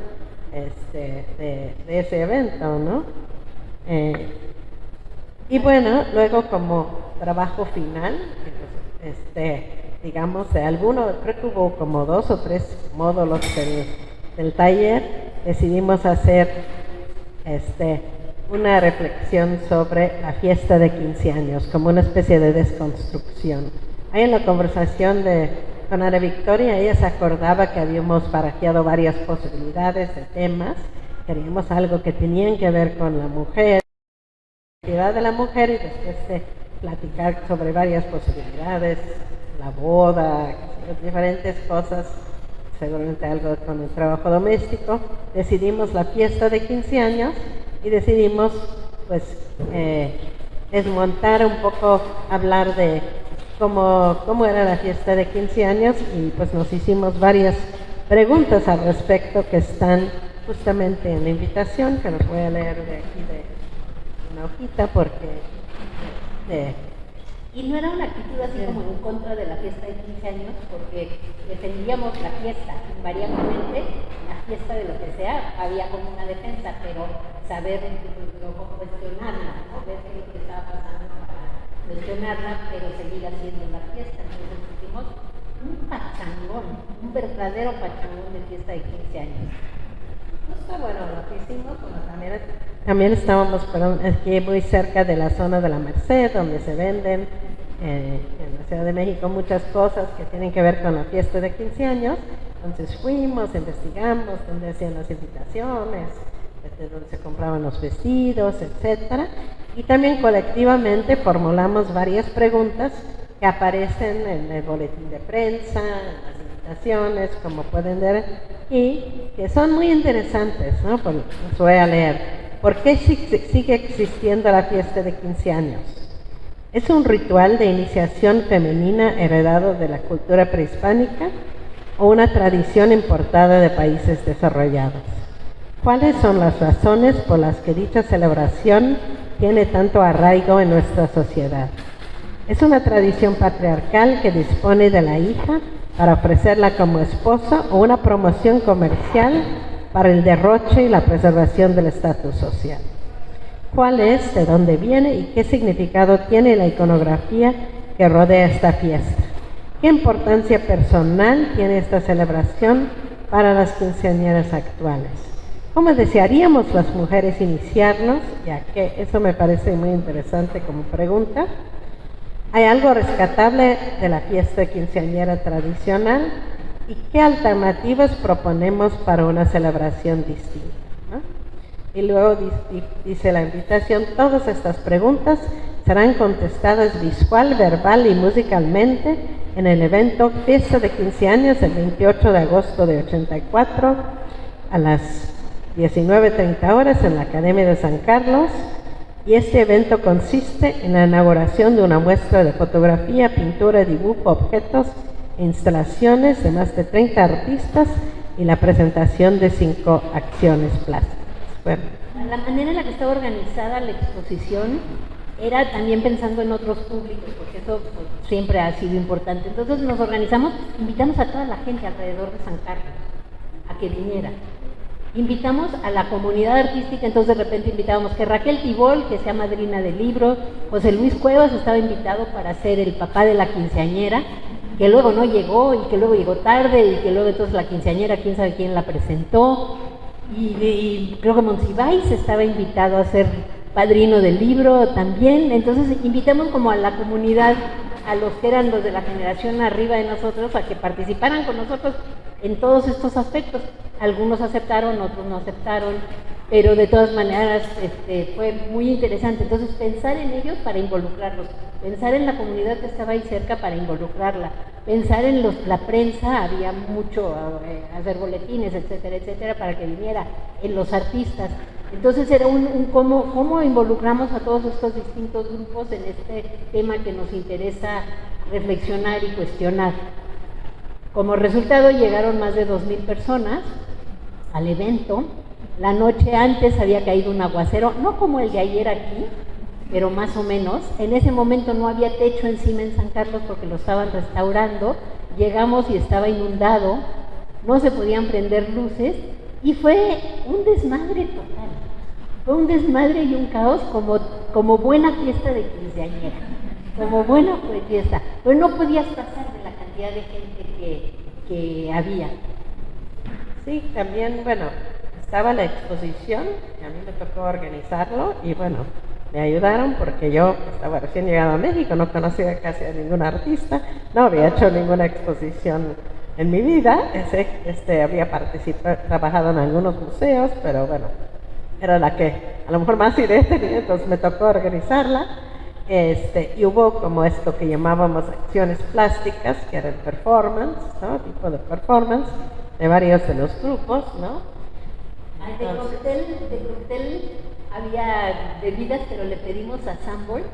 de ese evento, ¿no? Y bueno, luego como trabajo final, digamos, de alguno, creo que hubo como 2 o 3 módulos del taller, decidimos hacer una reflexión sobre la fiesta de 15 años, como una especie de desconstrucción. Ahí en la conversación con Ana Victoria, ella se acordaba que habíamos barajeado varias posibilidades de temas, queríamos algo que tenían que ver con la mujer, la identidad de la mujer, y después de platicar sobre varias posibilidades, la boda, diferentes cosas, seguramente algo con el trabajo doméstico. Decidimos la fiesta de 15 años y decidimos pues desmontar un poco, hablar de cómo era la fiesta de 15 años, y pues nos hicimos varias preguntas al respecto que están justamente en la invitación, que los voy a leer de aquí de una hojita porque... Y no era una actitud así como en contra de la fiesta de 15 años, porque defendíamos la fiesta, invariablemente, la fiesta de lo que sea, había como una defensa, pero saber cómo cuestionarla, ¿no? Ver qué es lo que estaba pasando para cuestionarla, pero seguir haciendo la fiesta. Entonces hicimos un pachangón, un verdadero pachangón de fiesta de 15 años. No está bueno lo que hicimos, bueno, también estábamos aquí muy cerca de la zona de la Merced, donde se venden en la Ciudad de México muchas cosas que tienen que ver con la fiesta de 15 años. Entonces fuimos, investigamos dónde hacían las invitaciones, dónde se compraban los vestidos, etcétera. Y también colectivamente formulamos varias preguntas que aparecen en el boletín de prensa, en las invitaciones, como pueden ver, y que son muy interesantes, ¿no? Pues los voy a leer. ¿Por qué sigue existiendo la fiesta de 15 años? ¿Es un ritual de iniciación femenina heredado de la cultura prehispánica o una tradición importada de países desarrollados? ¿Cuáles son las razones por las que dicha celebración tiene tanto arraigo en nuestra sociedad? ¿Es una tradición patriarcal que dispone de la hija para ofrecerla como esposa o una promoción comercial para el derroche y la preservación del estatus social? ¿Cuál es, de dónde viene y qué significado tiene la iconografía que rodea esta fiesta? ¿Qué importancia personal tiene esta celebración para las quinceañeras actuales? ¿Cómo desearíamos las mujeres iniciarnos? Ya que eso me parece muy interesante como pregunta. ¿Hay algo rescatable de la fiesta quinceañera tradicional? ¿Y qué alternativas proponemos para una celebración distinta, ¿no? Y luego dice la invitación, todas estas preguntas serán contestadas visual, verbal y musicalmente en el evento Fiesta de 15 años el 28 de agosto de 84 a las 19:30 horas en la Academia de San Carlos. Y este evento consiste en la inauguración de una muestra de fotografía, pintura, dibujo, objetos e instalaciones de más de 30 artistas y la presentación de 5 acciones plásticas. Bueno. La manera en la que estaba organizada la exposición era también pensando en otros públicos, porque eso pues, siempre ha sido importante. Entonces nos organizamos, invitamos a toda la gente alrededor de San Carlos a que viniera. Invitamos a la comunidad artística, entonces de repente invitábamos que Raquel Tibol, que sea madrina del libro, José Luis Cuevas estaba invitado para ser el papá de la quinceañera, que luego no llegó y que luego llegó tarde y que luego entonces la quinceañera, quién sabe quién la presentó, y creo que Monsiváis estaba invitado a ser padrino del libro también. Entonces invitamos como a la comunidad, a los que eran los de la generación arriba de nosotros, a que participaran con nosotros en todos estos aspectos. Algunos aceptaron, otros no aceptaron, pero de todas maneras fue muy interesante. Entonces pensar en ellos para involucrarlos, pensar en la comunidad que estaba ahí cerca para involucrarla, pensar en la prensa, había mucho, hacer boletines, etcétera, etcétera, para que viniera, en los artistas. Entonces era cómo involucramos a todos estos distintos grupos en este tema que nos interesa reflexionar y cuestionar. Como resultado llegaron más de 2,000 personas al evento. La noche antes había caído un aguacero, no como el de ayer aquí, pero más o menos. En ese momento no había techo encima en San Carlos porque lo estaban restaurando. Llegamos y estaba inundado, no se podían prender luces y fue un desmadre total. Fue un desmadre y un caos como como buena fiesta de quinceañera, como buena fiesta, pero no podías pasar de la cantidad de gente que había. Sí, también, bueno, estaba la exposición, que a mí me tocó organizarlo y bueno, me ayudaron porque yo estaba recién llegado a México, no conocía casi a ningún artista, no había hecho ninguna exposición en mi vida, había trabajado en algunos museos, pero bueno, era la que a lo mejor más idea tenía, entonces me tocó organizarla. Y hubo como esto que llamábamos acciones plásticas, que era el performance, ¿no? Tipo de performance de varios de los grupos, ¿no? De cóctel había bebidas, pero le pedimos a Sanborns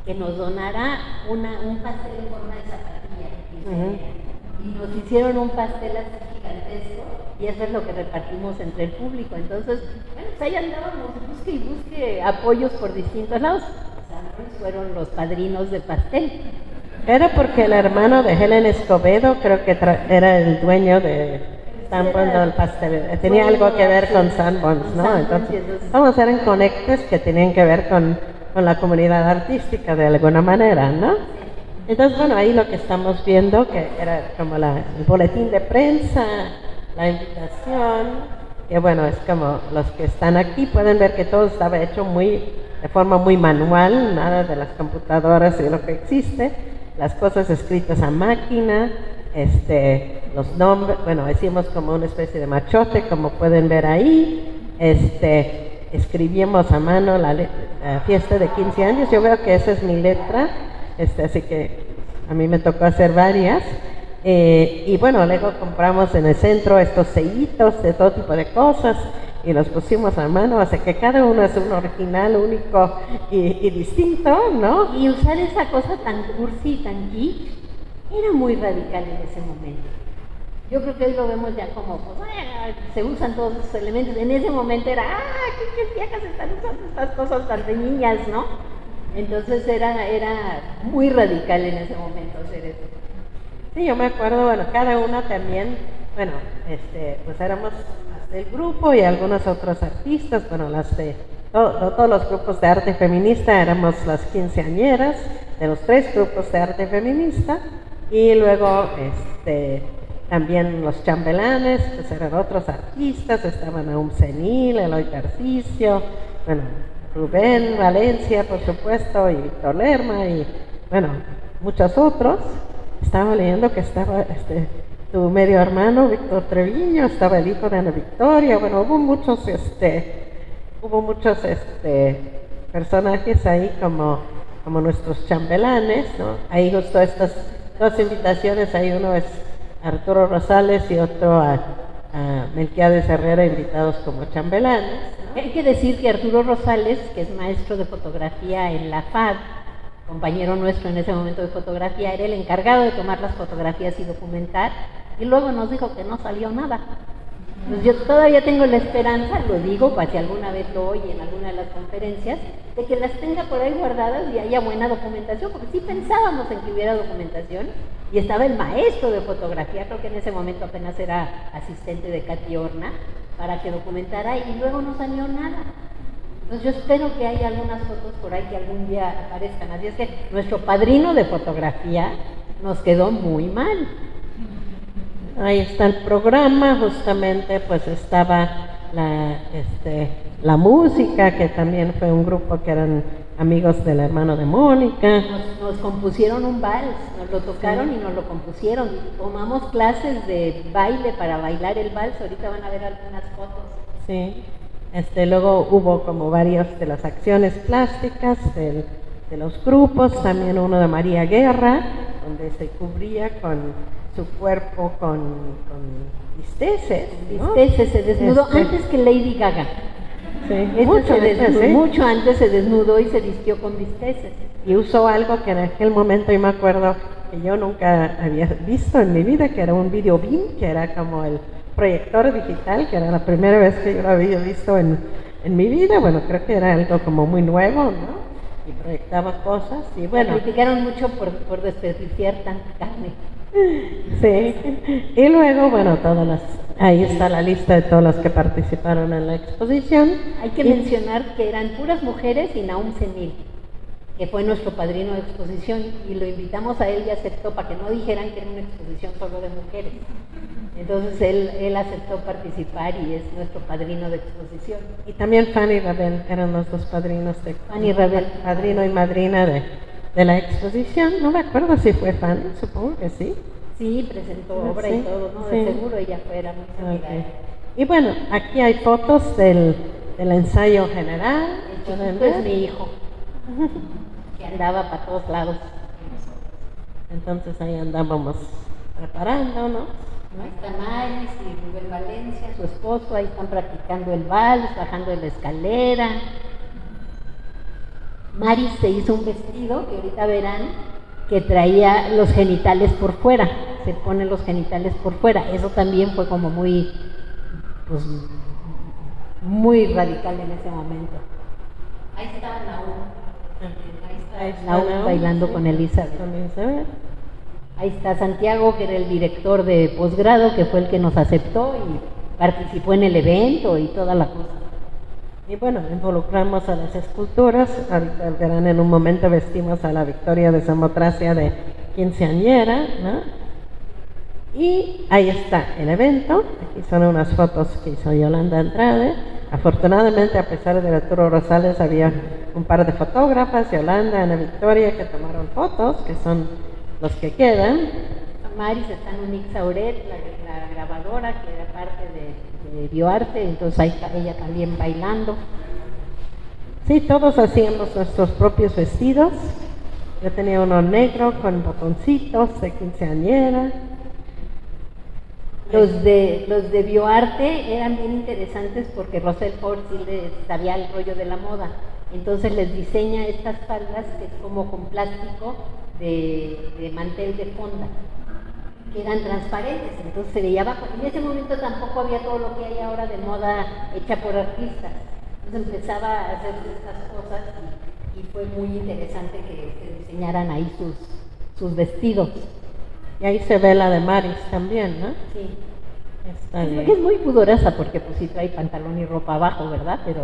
que nos donara un pastel en forma de zapatilla. Y nos hicieron un pastel así gigantesco y eso es lo que repartimos entre el público. Entonces, bueno, pues ahí andábamos, busque y busque apoyos por distintos lados. Sanborns fueron los padrinos de pastel. Era porque el hermano de Helen Escobedo creo que era el dueño de Sanborns del pastel. Tenía algo que ver con Sanborns, ¿no? Entonces, vamos a hacer conectes que tenían que ver con la comunidad artística de alguna manera, ¿no? Entonces, bueno, ahí lo que estamos viendo, que era como el boletín de prensa, la invitación, que bueno, es como los que están aquí pueden ver que todo estaba hecho de forma muy manual, nada de las computadoras y lo que existe, las cosas escritas a máquina, los nombres, bueno, hicimos como una especie de machote, como pueden ver ahí, escribimos a mano la fiesta de 15 años, yo veo que esa es mi letra, así que a mí me tocó hacer varias, y bueno, luego compramos en el centro estos sellitos de todo tipo de cosas, y los pusimos a mano, así que cada uno es un original, único y distinto, ¿no? Y usar esa cosa tan cursi y tan geek era muy radical en ese momento. Yo creo que hoy lo vemos ya como, pues, se usan todos esos elementos. En ese momento era, qué viejas están usando estas cosas tan de niñas, ¿no? Entonces era muy radical en ese momento hacer eso. Sí, yo me acuerdo, bueno, cada una también, bueno, pues éramos las del grupo y algunos otros artistas, bueno, todos los grupos de arte feminista éramos las quinceañeras de los 3 grupos de arte feminista y luego también los chambelanes, pues eran otros artistas, estaban Aum Senil, Eloy Tarcisio, bueno, Rubén Valencia, por supuesto, y Víctor Lerma, y bueno, muchos otros. Estaba leyendo que estaba tu medio hermano, Víctor Treviño, estaba el hijo de Ana Victoria, bueno, hubo muchos personajes ahí como nuestros chambelanes, ¿no? Ahí justo estas 2 invitaciones, ahí uno es Arturo Rosales y otro a Melquiades Herrera, invitados como chambelanes, ¿no? Hay que decir que Arturo Rosales, que es maestro de fotografía en la FAD, compañero nuestro en ese momento de fotografía, era el encargado de tomar las fotografías y documentar, y luego nos dijo que no salió nada. Pues yo todavía tengo la esperanza, lo digo, para si alguna vez lo oye en alguna de las conferencias, de que las tenga por ahí guardadas y haya buena documentación, porque sí pensábamos en que hubiera documentación, y estaba el maestro de fotografía, creo que en ese momento apenas era asistente de Katy Horna, para que documentara, y luego no salió nada. Entonces yo espero que haya algunas fotos por ahí que algún día aparezcan, así es que nuestro padrino de fotografía nos quedó muy mal. Ahí está el programa, justamente pues estaba la música, que también fue un grupo que eran amigos del hermano de Mónica. Nos compusieron un vals, nos lo tocaron y nos lo compusieron. Tomamos clases de baile para bailar el vals, ahorita van a ver algunas fotos. Sí, luego hubo como varias de las acciones plásticas de los grupos, también uno de María Guerra, donde se cubría con su cuerpo con bisteces, ¿no? Bisteces, se desnudó antes que Lady Gaga. Sí, mucho antes se desnudó y se vistió con bisteces. Y usó algo que en aquel momento, yo me acuerdo que yo nunca había visto en mi vida, que era un video beam, que era como el proyector digital, que era la primera vez que yo lo había visto en mi vida. Bueno, creo que era algo como muy nuevo, ¿no? Y proyectaba cosas y bueno. Me criticaron mucho por desperdiciar tanta carne. Sí, y luego, bueno, ahí está la lista de todos los que participaron en la exposición. Hay que mencionar que eran puras mujeres y Nahum Senil, que fue nuestro padrino de exposición, y lo invitamos a él y aceptó para que no dijeran que era una exposición solo de mujeres. Entonces él aceptó participar y es nuestro padrino de exposición. Y también Fanny Rabel eran los dos padrinos Fanny Rabel, padrino y madrina de la exposición. No me acuerdo si fue Fanny, supongo que sí. Sí, presentó obra y todo, ¿no? Sí. De seguro ella era muy solidaria. Y bueno, aquí hay fotos del ensayo general. El chiquito es mi hijo, que andaba para todos lados. Entonces ahí andábamos preparándonos. Ahí está Maris y Rubén Valencia, su esposo, ahí están practicando el vals, bajando de la escalera. Maris se hizo un vestido, que ahorita verán, que traía los genitales por fuera, se pone los genitales por fuera. Eso también fue como muy, pues, muy radical en ese momento. Ahí está Nahum. Ahí está Nahum bailando con Elizabeth. Ahí está Santiago, que era el director de posgrado, que fue el que nos aceptó y participó en el evento y toda la cosa. Y bueno, involucramos a las esculturas. Ahorita verán, en un momento vestimos a la Victoria de Samotracia de quinceañera, ¿no? Y ahí está el evento. Aquí son unas fotos que hizo Yolanda Andrade. Afortunadamente, a pesar de Arturo Rosales, había un par de fotógrafas, Yolanda, Ana Victoria, que tomaron fotos, que son los que quedan. Maris está en Unix Auret, la grabadora, que era parte de Bioarte, entonces ahí está ella también bailando. Sí, todos hacíamos nuestros propios vestidos. Yo tenía uno negro con botoncitos de quinceañera. Los de Bioarte eran bien interesantes porque Rosel Ford sí les sabía el rollo de la moda. Entonces les diseña estas faldas que es como con plástico de mantel de fonda, que eran transparentes, entonces se veía abajo. En ese momento tampoco había todo lo que hay ahora de moda hecha por artistas. Entonces empezaba a hacer estas cosas y fue muy interesante que diseñaran ahí sus vestidos. Y ahí se ve la de Maris también, ¿no? Sí. Es muy pudorosa porque pues sí trae pantalón y ropa abajo, ¿verdad? Pero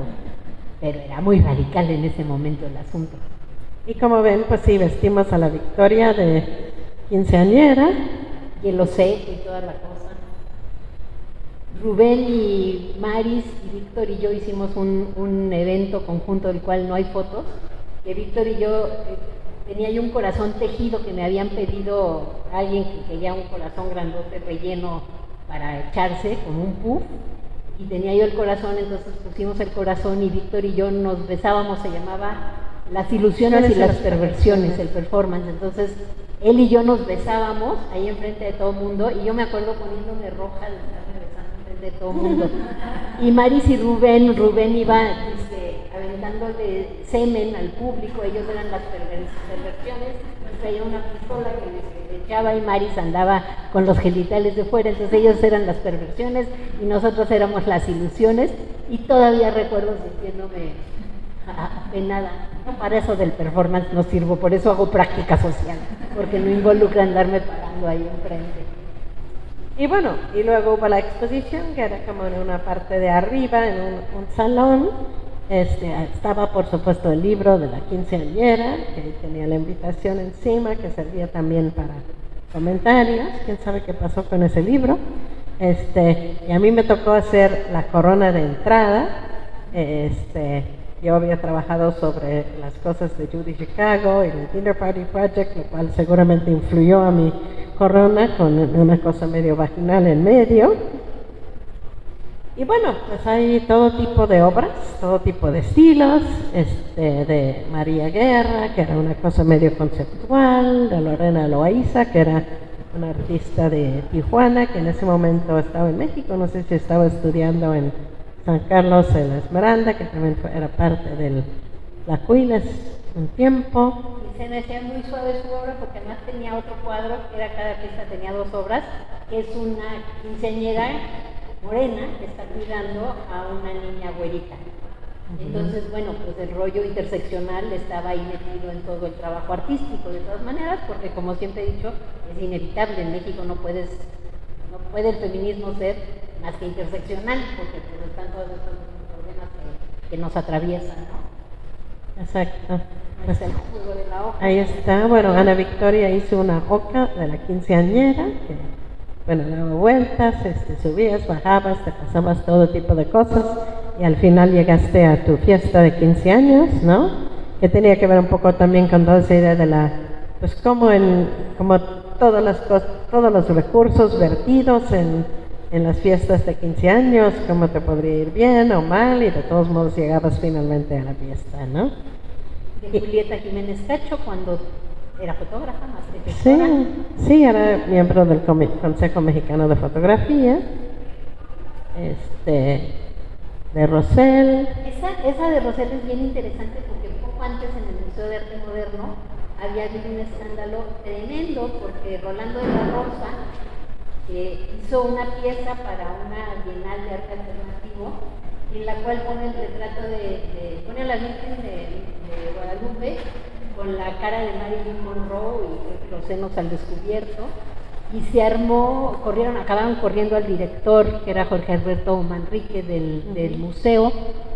era muy radical en ese momento el asunto. Y como ven, pues sí, vestimos a la Victoria de quinceañera. Y el Oseco y toda la cosa. Rubén y Maris y Víctor y yo hicimos un evento conjunto del cual no hay fotos, que Víctor y yo tenía yo un corazón tejido que me habían pedido a alguien que quería un corazón grandote relleno para echarse como un puff, y tenía yo el corazón, entonces pusimos el corazón y Víctor y yo nos besábamos. Se llamaba Las ilusiones y las perversiones, el performance. Entonces él y yo nos besábamos ahí enfrente de todo el mundo, y yo me acuerdo poniéndome roja de estarme besando enfrente de todo el mundo. Y Maris y Rubén iba aventándole semen al público, ellos eran las perversiones, traía una pistola que les echaba y Maris andaba con los genitales de fuera, entonces ellos eran las perversiones y nosotros éramos las ilusiones, y todavía recuerdo sintiéndome apenada. No, para eso del performance no sirvo, por eso hago práctica social, porque no involucra andarme parando ahí enfrente. Y bueno, y luego hubo la exposición, que era como en una parte de arriba, en un salón. Estaba por supuesto el libro de la quinceañera, que tenía la invitación encima, que servía también para comentarios. Quién sabe qué pasó con ese libro. Y a mí me tocó hacer la corona de entrada. Yo había trabajado sobre las cosas de Judy Chicago y el Dinner Party Project, lo cual seguramente influyó a mi corona con una cosa medio vaginal en medio. Y bueno, pues hay todo tipo de obras, todo tipo de estilos, de María Guerra, que era una cosa medio conceptual, de Lorena Loaiza, que era una artista de Tijuana, que en ese momento estaba en México, no sé si estaba estudiando en San Carlos de la Esmeralda, que también era parte de la Cuiles un tiempo. Y se me hacía muy suave su obra porque además tenía otro cuadro, que era cada pieza tenía dos obras, que es una quinceañera morena que está cuidando a una niña güerita. Entonces, bueno, pues el rollo interseccional estaba ahí metido en todo el trabajo artístico, de todas maneras, porque como siempre he dicho, es inevitable, en México no puede el feminismo ser más que interseccional, porque pues están todos estos problemas que nos atraviesan, ¿no? Exacto. Pues el juego de la hoja. Ahí está, bueno, Ana Victoria hizo una oca de la quinceañera, que, bueno, daba vueltas, subías, bajabas, te pasabas todo tipo de cosas, y al final llegaste a tu fiesta de 15 años, ¿no? Que tenía que ver un poco también con toda esa idea de la, pues como todas las cosas, todos los recursos vertidos en las fiestas de 15 años, cómo te podría ir bien o mal, y de todos modos llegabas finalmente a la fiesta, ¿no? De Julieta Jiménez Cacho, cuando era fotógrafa más que gestora. Sí, era miembro del Consejo Mexicano de Fotografía. De Rosell. Esa de Rosell es bien interesante porque poco antes en el Museo de Arte Moderno había habido un escándalo tremendo porque Rolando de la Rosa hizo una pieza para una Bienal de Arte Alternativo en la cual pone el retrato pone a la Virgen de Guadalupe con la cara de Marilyn Monroe y los senos al descubierto, y se armó, acabaron corriendo al director, que era Jorge Alberto Manrique del museo.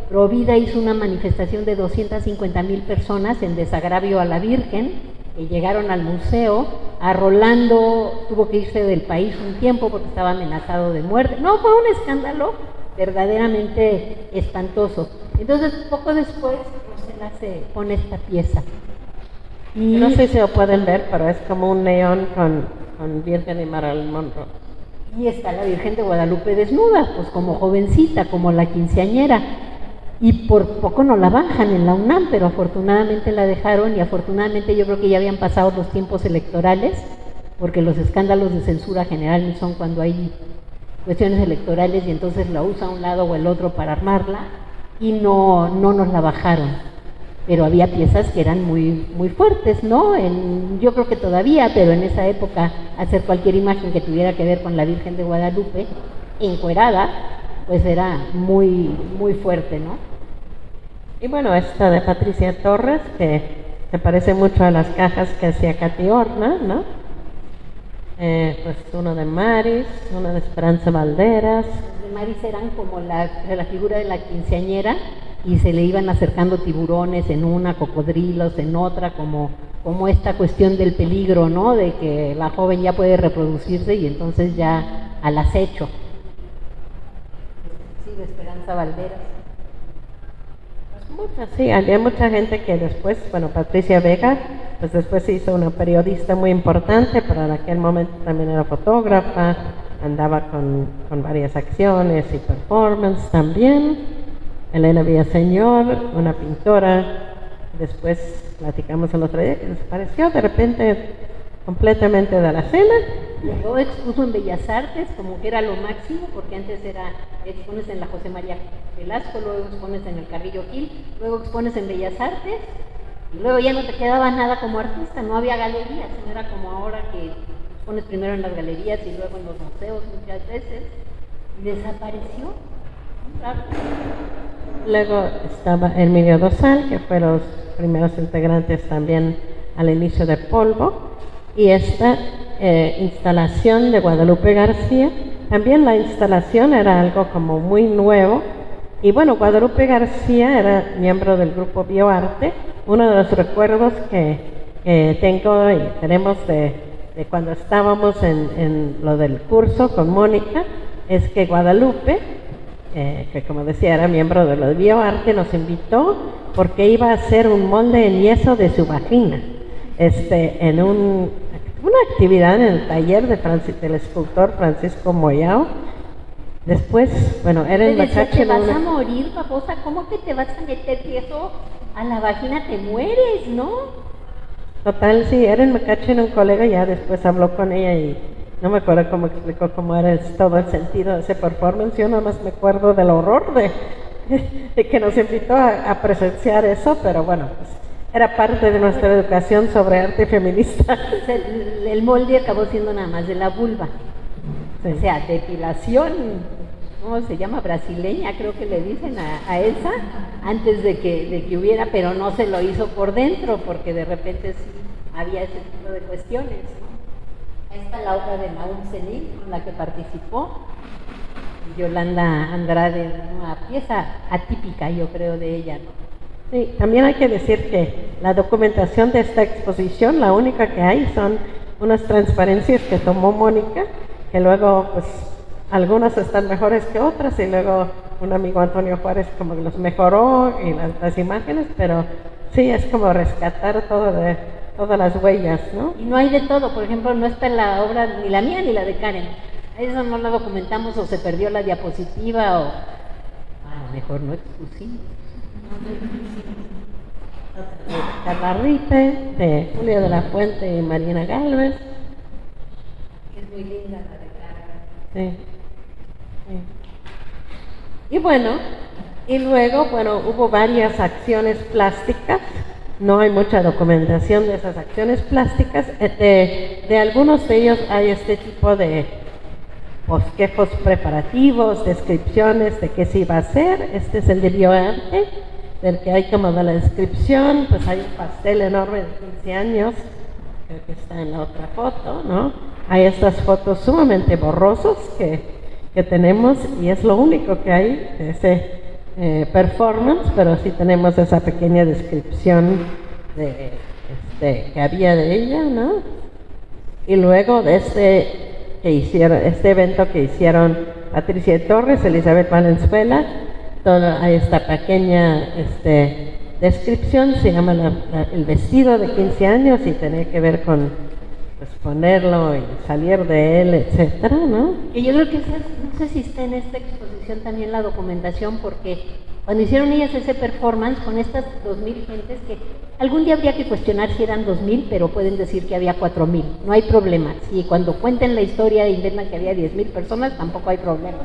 Provida hizo una manifestación de 250,000 personas en desagravio a la Virgen, que llegaron al museo. A Rolando tuvo que irse del país un tiempo porque estaba amenazado de muerte. No, fue un escándalo verdaderamente espantoso. Entonces, poco después, Rosell pone esta pieza. Y no sé si lo pueden ver, pero es como un león con Virgen y Marilyn Monroe. Y está la Virgen de Guadalupe desnuda, pues como jovencita, como la quinceañera. Y por poco no la bajan en la UNAM, pero afortunadamente la dejaron, y afortunadamente yo creo que ya habían pasado los tiempos electorales, porque los escándalos de censura general son cuando hay cuestiones electorales y entonces la usa un lado o el otro para armarla, y no nos la bajaron. Pero había piezas que eran muy, muy fuertes, ¿no? Yo creo que todavía, pero en esa época, hacer cualquier imagen que tuviera que ver con la Virgen de Guadalupe, encuerada, pues era muy, muy fuerte, ¿no? Y bueno, esta de Patricia Torres, que se parece mucho a las cajas que hacía Katy Horna, ¿no? Pues uno de Maris, uno de Esperanza Valderas. Los de Maris eran como la figura de la quinceañera, y se le iban acercando tiburones en una, cocodrilos en otra, como esta cuestión del peligro, ¿no? De que la joven ya puede reproducirse y entonces ya al acecho. Sí, de Esperanza Valderas. Sí, había mucha gente que después, bueno, Patricia Vega, pues después se hizo una periodista muy importante, pero en aquel momento también era fotógrafa, andaba con varias acciones y performance también. Elena Villaseñor, una pintora, después platicamos el otro día que desapareció de repente completamente de la escena. Luego expuso en Bellas Artes, como que era lo máximo, porque antes expones en la José María Velasco, luego expones en el Carrillo Gil, luego expones en Bellas Artes, y luego ya no te quedaba nada como artista, no había galerías, no era como ahora que expones primero en las galerías y luego en los museos muchas veces, y desapareció. Claro. Luego estaba Emilio Dosal, que fue los primeros integrantes también al inicio de Polvo, y esta instalación de Guadalupe García, también la instalación era algo como muy nuevo, y bueno, Guadalupe García era miembro del grupo Bioarte. Uno de los recuerdos que tengo y tenemos de cuando estábamos en lo del curso con Mónica, es que Guadalupe, que como decía era miembro de lo de Bioarte, nos invitó porque iba a hacer un molde en yeso de su vagina, en una actividad en el taller del escultor Francisco Moyao. Después, bueno, era en Macache. Te vas a morir, babosa, ¿cómo que te vas a meter yeso a la vagina? Te mueres, ¿no? Total, sí, era en Macache, en un colega, ya después habló con ella y no me acuerdo cómo explicó cómo era todo el sentido de ese performance. Yo nada más me acuerdo del horror de que nos invitó a presenciar eso, pero bueno, pues era parte de nuestra educación sobre arte feminista. El molde acabó siendo nada más de la vulva. Sí. O sea, depilación ¿cómo se llama? Brasileña, creo que le dicen a Elsa, antes de que hubiera, pero no se lo hizo por dentro, porque de repente sí había ese tipo de cuestiones, ¿no? Ahí está la obra de Nahum Senil, con la que participó Yolanda Andrade, una pieza atípica, yo creo, de ella, ¿no? Sí, también hay que decir que la documentación de esta exposición, la única que hay son unas transparencias que tomó Mónica, que luego pues algunas están mejores que otras y luego un amigo Antonio Juárez como que los mejoró y las imágenes, pero sí es como rescatar todo de todas las huellas, ¿no? Y no hay de todo, por ejemplo, no está la obra ni la mía ni la de Karen. Eso no lo documentamos o se perdió la diapositiva o a lo mejor no expusimos. Carla Ripe, de Julio de la Fuente y Marina Gálvez. Es muy linda la de Karen. Sí. Sí. Y bueno, y luego, bueno, hubo varias acciones plásticas. No hay mucha documentación de esas acciones plásticas. De algunos de ellos hay este tipo de bosquejos preparativos, descripciones de qué se iba a hacer. Este es el de bioarte, del que hay como de la descripción. Pues hay un pastel enorme de 15 años, creo que está en la otra foto, ¿no? Hay estas fotos sumamente borrosos que tenemos y es lo único que hay de ese performance, pero sí tenemos esa pequeña descripción de, que había de ella, ¿no? Y luego de este evento que hicieron Patricia Torres, Elizabeth Valenzuela, hay esta pequeña descripción, se llama el vestido de 15 años y tenía que ver con pues ponerlo y salir de él, etcétera, ¿no? Y yo creo que no sé si está en esta exposición también la documentación, porque cuando hicieron ellas ese performance con estas 2,000 gentes, que algún día habría que cuestionar si eran 2,000, pero pueden decir que había 4,000, no hay problema. Si cuando cuenten la historia inventan que había 10,000 personas, tampoco hay problema.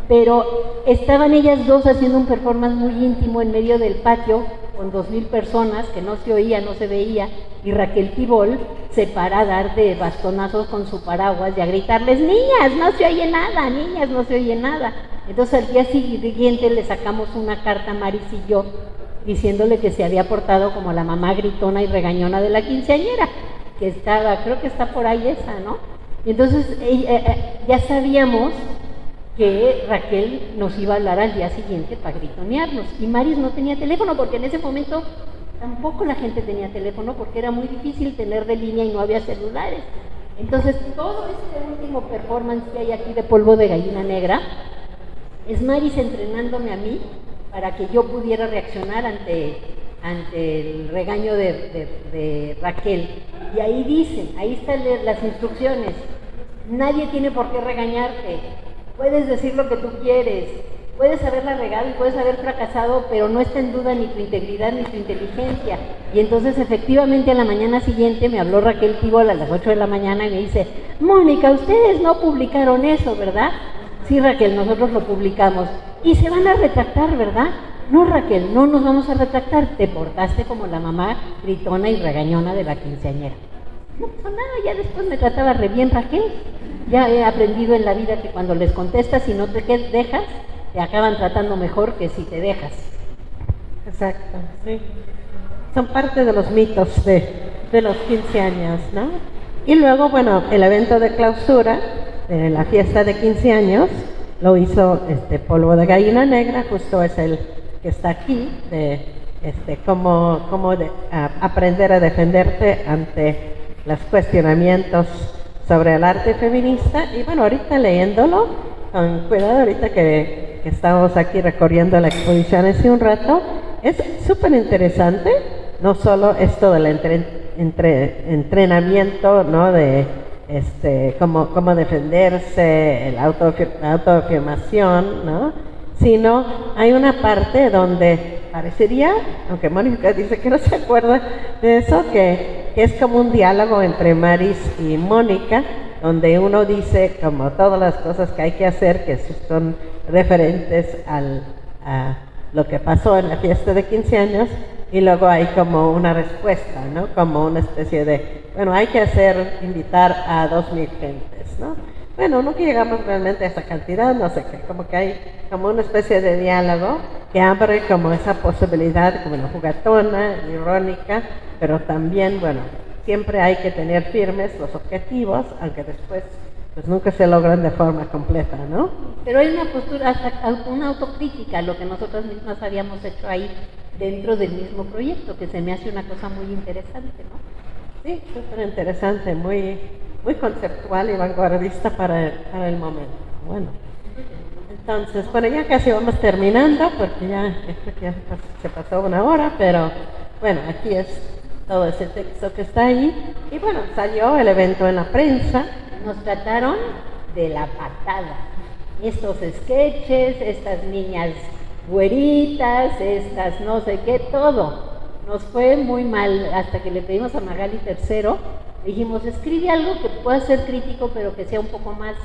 Pero estaban ellas dos haciendo un performance muy íntimo en medio del patio con 2,000 personas que no se oía, no se veía, y Raquel Tibol se para a dar de bastonazos con su paraguas y a gritarles: niñas, no se oye nada, niñas, no se oye nada. Entonces al día siguiente le sacamos una carta a Maris y yo diciéndole que se había portado como la mamá gritona y regañona de la quinceañera, que estaba, creo que está por ahí esa, ¿no? Y entonces ya sabíamos que Raquel nos iba a hablar al día siguiente para gritonearnos, y Maris no tenía teléfono, porque en ese momento tampoco la gente tenía teléfono, porque era muy difícil tener de línea y no había celulares. Entonces todo este último performance que hay aquí de Polvo de Gallina Negra es Maris entrenándome a mí para que yo pudiera reaccionar ante el regaño de Raquel. Y ahí dicen, ahí están las instrucciones: nadie tiene por qué regañarte, puedes decir lo que tú quieres, puedes haberla regado y puedes haber fracasado, pero no está en duda ni tu integridad ni tu inteligencia. Y entonces efectivamente a la mañana siguiente me habló Raquel Tibol a las 8 de la mañana y me dice: Mónica, ustedes no publicaron eso, ¿verdad? Sí, Raquel, nosotros lo publicamos. Y se van a retractar, ¿verdad? No, Raquel, no nos vamos a retractar, te portaste como la mamá gritona y regañona de la quinceañera. No pasó nada, ya después me trataba re bien Raquel. Ya he aprendido en la vida que cuando les contestas y no te dejas, te acaban tratando mejor que si te dejas. Exacto, sí. Son parte de los mitos de los 15 años, ¿no? Y luego, bueno, el evento de clausura de la fiesta de 15 años lo hizo Polvo de Gallina Negra, justo es el que está aquí, de cómo aprender a defenderte ante los cuestionamientos sobre el arte feminista. Y bueno, ahorita leyéndolo, con cuidado, ahorita que estamos aquí recorriendo la exposición hace un rato, es súper interesante, no solo esto del entrenamiento, ¿no? De cómo defenderse, la autoafirmación, ¿no? Sino hay una parte donde parecería, aunque Mónica dice que no se acuerda de eso, que es como un diálogo entre Maris y Mónica, donde uno dice como todas las cosas que hay que hacer, que son referentes a lo que pasó en la fiesta de 15 años, y luego hay como una respuesta, ¿no? Como una especie de, bueno, hay que invitar a 2,000 gentes, ¿no? bueno, nunca llegamos realmente a esa cantidad, no sé qué, como que hay como una especie de diálogo que abre como esa posibilidad, como una jugatona, irónica, pero también, bueno, siempre hay que tener firmes los objetivos, aunque después pues nunca se logran de forma completa, ¿no? Pero hay una postura, una autocrítica, lo que nosotras mismas habíamos hecho ahí dentro del mismo proyecto, que se me hace una cosa muy interesante, ¿no? Sí, súper interesante, muy, muy conceptual y vanguardista para el momento. Bueno, entonces, bueno, ya casi vamos terminando, porque ya creo que ya se pasó una hora, pero bueno, aquí es todo ese texto que está ahí. Y bueno, salió el evento en la prensa. Nos trataron de la patada. Estos sketches, estas niñas güeritas, estas no sé qué, todo. Nos fue muy mal hasta que le pedimos a Magali Tercero, dijimos, escribe algo que pueda ser crítico, pero que sea un poco más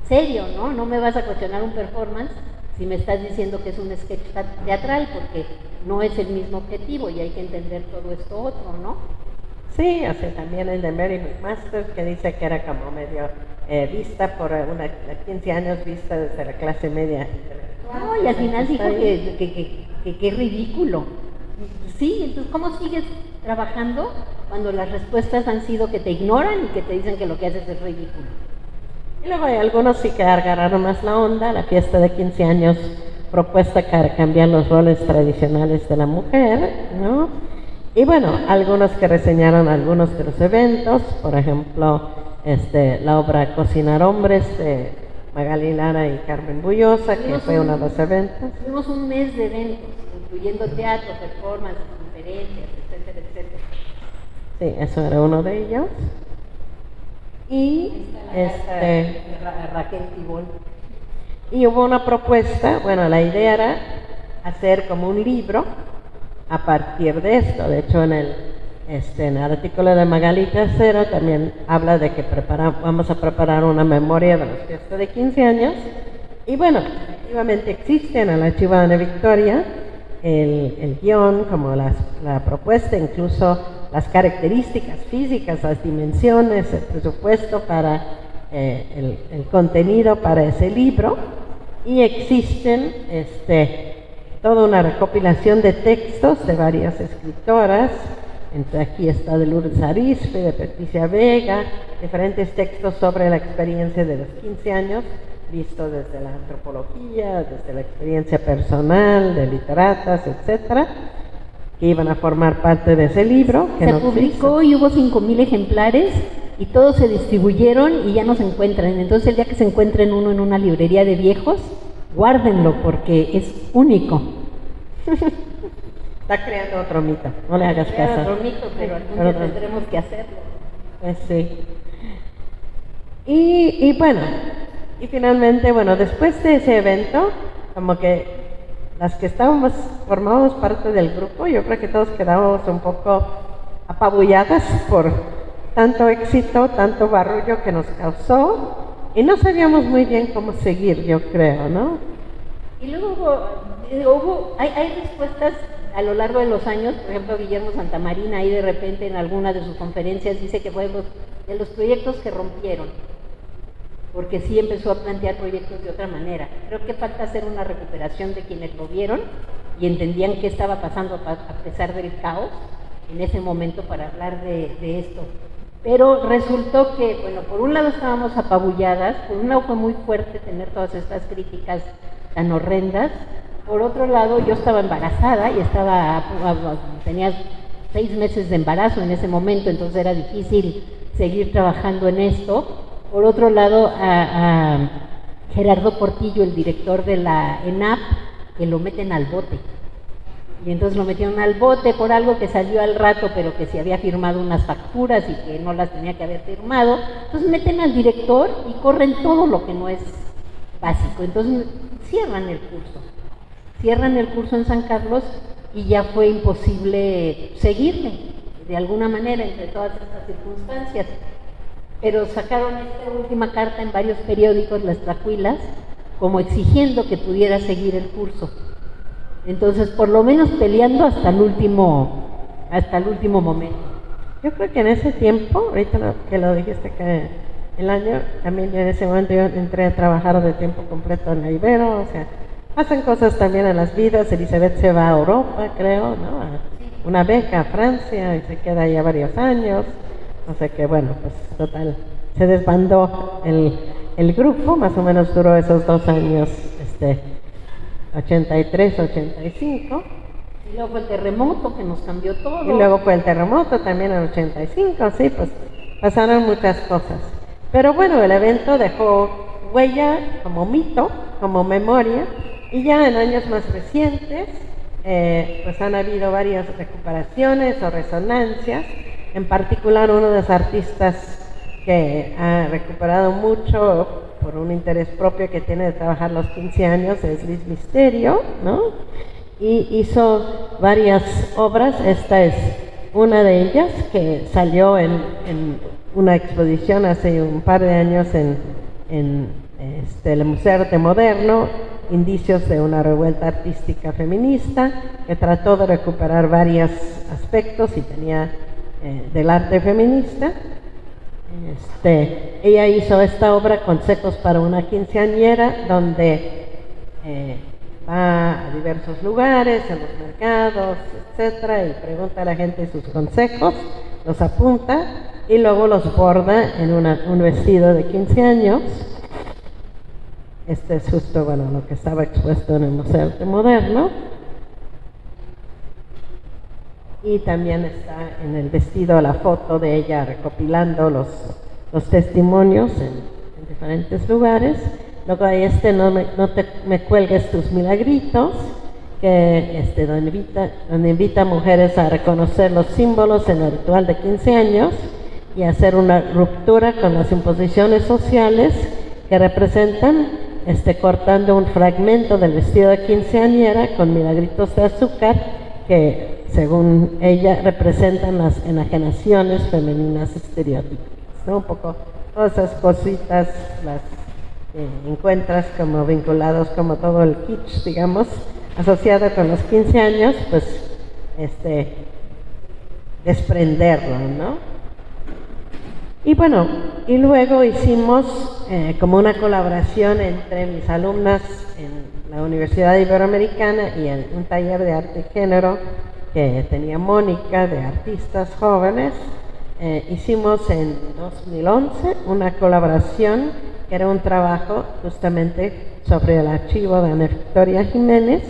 serio, ¿no? No me vas a cuestionar un performance si me estás diciendo que es un sketch teatral, porque no es el mismo objetivo y hay que entender todo esto otro, ¿no? Sí, hace también el de Mary McMaster, que dice que era como medio vista por una 15 años vista desde la clase media. No, y al final dijo que es ridículo. Sí, entonces, ¿cómo sigues trabajando cuando las respuestas han sido que te ignoran y que te dicen que lo que haces es ridículo? Y luego hay algunos sí que agarraron más la onda, la fiesta de 15 años propuesta para cambiar los roles tradicionales de la mujer, ¿no? Y bueno, algunos que reseñaron algunos de los eventos, por ejemplo, la obra Cocinar Hombres de Magali Lara y Carmen Bullosa, que fue uno de los eventos. Tuvimos un mes de eventos, incluyendo teatro, performance, conferencias, etcétera, etcétera. Sí, eso era uno de ellos. Y Raquel Tibol. Y hubo una propuesta, bueno, la idea era hacer como un libro a partir de esto. De hecho, en el artículo de Magali Tercero también habla de que vamos a preparar una memoria de la fiesta de 15 años. Y bueno, efectivamente existe en el archivo de Ana Victoria el guión, como la propuesta, incluso las características físicas, las dimensiones, el presupuesto para el contenido para ese libro. Y existen toda una recopilación de textos de varias escritoras. Entre aquí está de Lourdes Arizpe, de Patricia Vega, diferentes textos sobre la experiencia de los 15 años, visto desde la antropología, desde la experiencia personal, de literatas, etcétera, que iban a formar parte de ese libro. Que se publicó y hubo 5,000 ejemplares y todos se distribuyeron y ya no se encuentran. Entonces el día que se encuentren uno en una librería de viejos, guárdenlo porque es único. Está creando otro mito, no le hagas caso. Otro mito, pero algún día tendremos que hacerlo. Pues sí. Y bueno, y finalmente, bueno, después de ese evento, como que las que formábamos parte del grupo, yo creo que todos quedamos un poco apabulladas por tanto éxito, tanto barullo que nos causó, y no sabíamos muy bien cómo seguir, yo creo, ¿no? Y luego hay respuestas a lo largo de los años. Por ejemplo, Guillermo Santamarina ahí de repente en alguna de sus conferencias dice que fue de los proyectos que rompieron, porque sí empezó a plantear proyectos de otra manera. Creo que falta hacer una recuperación de quienes lo vieron y entendían qué estaba pasando a pesar del caos en ese momento para hablar de esto. Pero resultó que, bueno, por un lado estábamos apabulladas, por un lado fue muy fuerte tener todas estas críticas tan horrendas. Por otro lado, yo estaba embarazada y tenía 6 meses de embarazo en ese momento, entonces era difícil seguir trabajando en esto. Por otro lado, a Gerardo Portillo, el director de la ENAP, que lo meten al bote. Y entonces lo metieron al bote por algo que salió al rato, pero que se había firmado unas facturas y que no las tenía que haber firmado. Entonces meten al director y corren todo lo que no es básico. Entonces cierran el curso en San Carlos y ya fue imposible seguirle de alguna manera entre todas estas circunstancias. Pero sacaron esta última carta en varios periódicos, las Tlacuilas, como exigiendo que pudiera seguir el curso. Entonces, por lo menos peleando hasta el último momento. Yo creo que en ese tiempo, ahorita que lo dijiste, que el año. También yo en ese momento yo entré a trabajar de tiempo completo en la Ibero, o sea, pasan cosas también en las vidas. Elizabeth se va a Europa, creo, ¿no? A una beca a Francia y se queda allá varios años. O sea que bueno, pues total, se desbandó el grupo, más o menos duró esos 2 años, 83, 85. Y luego fue el terremoto que nos cambió todo. Y luego fue el terremoto también en 85, sí, pues pasaron muchas cosas. Pero bueno, el evento dejó huella como mito, como memoria, y ya en años más recientes, pues han habido varias recuperaciones o resonancias. En particular, uno de los artistas que ha recuperado mucho por un interés propio que tiene de trabajar los 15 años es Liz Misterio, ¿no? Y hizo varias obras. Esta es una de ellas que salió en una exposición hace un par de años en el Museo de Arte Moderno, indicios de una revuelta artística feminista, que trató de recuperar varios aspectos y tenía del arte feminista. Ella hizo esta obra, Consejos para una quinceañera, donde va a diversos lugares, en los mercados, etcétera, y pregunta a la gente sus consejos, los apunta y luego los borda en un vestido de 15 años. Este es justo, bueno, lo que estaba expuesto en el Museo de Arte Moderno. Y también está en el vestido la foto de ella recopilando los testimonios en diferentes lugares. Luego hay no te me cuelgues tus milagritos, que donde invita a mujeres a reconocer los símbolos en el ritual de 15 años y hacer una ruptura con las imposiciones sociales que representan, cortando un fragmento del vestido de quinceañera con milagritos de azúcar que, según ella, representan las enajenaciones femeninas estereotípicas, ¿no? Un poco todas esas cositas las encuentras como vinculados, como todo el kitsch, digamos, asociado con los 15 años, pues desprenderlo, ¿no? Y bueno, y luego hicimos como una colaboración entre mis alumnas en la Universidad Iberoamericana y en un taller de arte y género que tenía Mónica, de artistas jóvenes. Hicimos en 2011 una colaboración que era un trabajo justamente sobre el archivo de Ana Victoria Jiménez,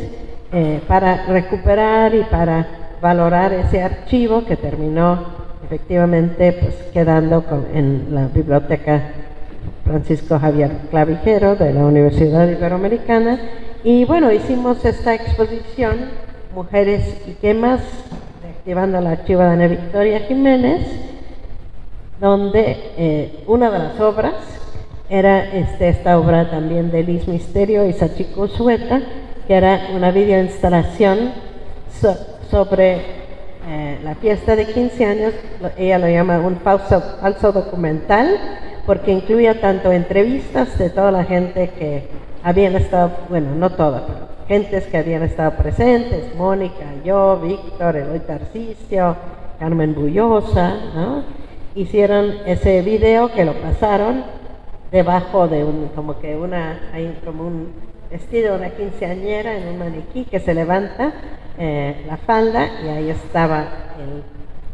para recuperar y para valorar ese archivo que terminó efectivamente pues quedando en la biblioteca Francisco Javier Clavijero de la Universidad Iberoamericana. Y bueno, hicimos esta exposición, Mujeres y Quemas, reactivando el archivo de Ana Victoria Jiménez, donde una de las obras era esta obra también de Liz Misterio y Sachiko Usueta, que era una videoinstalación sobre la fiesta de 15 años. Ella lo llama un falso documental, porque incluía tanto entrevistas de toda la gente que habían estado, bueno, no toda, pero gentes que habían estado presentes, Mónica, yo, Víctor, Eloy Tarcisio, Carmen Bullosa, ¿no? Hicieron ese video que lo pasaron debajo de hay como un vestido de una quinceañera en un maniquí que se levanta la falda, y ahí estaba el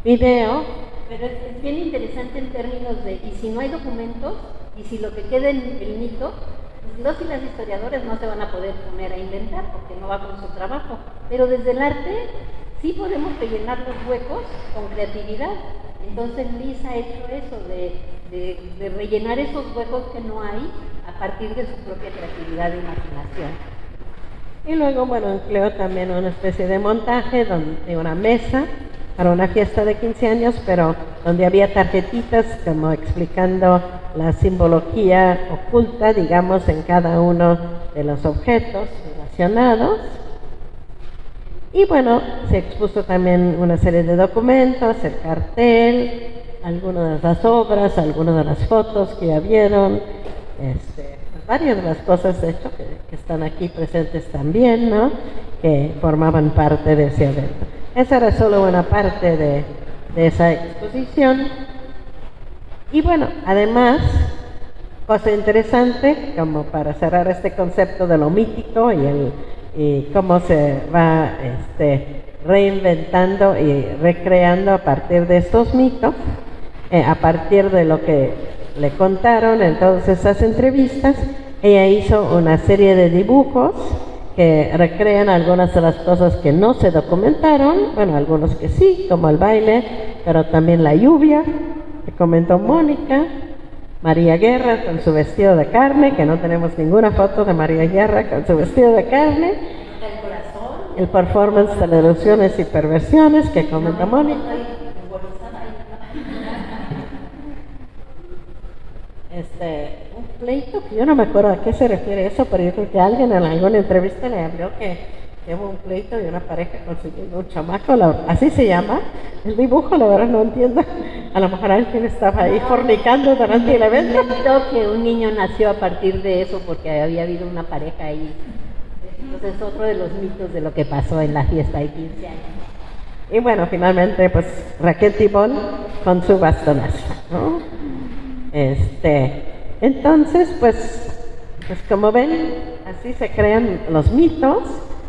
video. Pero es bien interesante en términos de, y si no hay documentos, y si lo que queda en el mito, pues los y las historiadores no se van a poder poner a inventar porque no va con su trabajo, pero desde el arte sí podemos rellenar los huecos con creatividad. Entonces Liz ha hecho eso, de rellenar esos huecos que no hay a partir de su propia creatividad e imaginación. Y luego, bueno, empleó también una especie de montaje de una mesa para una fiesta de 15 años, pero donde había tarjetitas como explicando la simbología oculta, digamos, en cada uno de los objetos relacionados. Y bueno, se expuso también una serie de documentos, el cartel, algunas de las obras, algunas de las fotos que ya vieron, varias de las cosas, de hecho, que están aquí presentes también, ¿no? Que formaban parte de ese evento. Esa era solo una parte de esa exposición. Y bueno, además cosa interesante, como para cerrar este concepto de lo mítico y cómo se va reinventando y recreando a partir de estos mitos, a partir de lo que le contaron en todas esas entrevistas. Ella hizo una serie de dibujos que recrean algunas de las cosas que no se documentaron, bueno, algunos que sí, como el baile, pero también la lluvia, que comentó Mónica, María Guerra con su vestido de carne, que no tenemos ninguna foto de María Guerra con su vestido de carne, el performance de ilusiones y perversiones, que comentó Mónica. Un pleito, que yo no me acuerdo a qué se refiere eso, pero yo creo que alguien en alguna entrevista le habló que hubo un pleito y una pareja consiguiendo un chamaco, así se llama el dibujo, la verdad no entiendo, a lo mejor alguien estaba ahí fornicando durante el evento. Creo que un niño nació a partir de eso porque había habido una pareja ahí. Entonces es otro de los mitos de lo que pasó en la fiesta de 15 años. Y bueno, finalmente pues Raquel Tibol con su bastonazo, ¿no? Entonces, pues como ven, así se crean los mitos.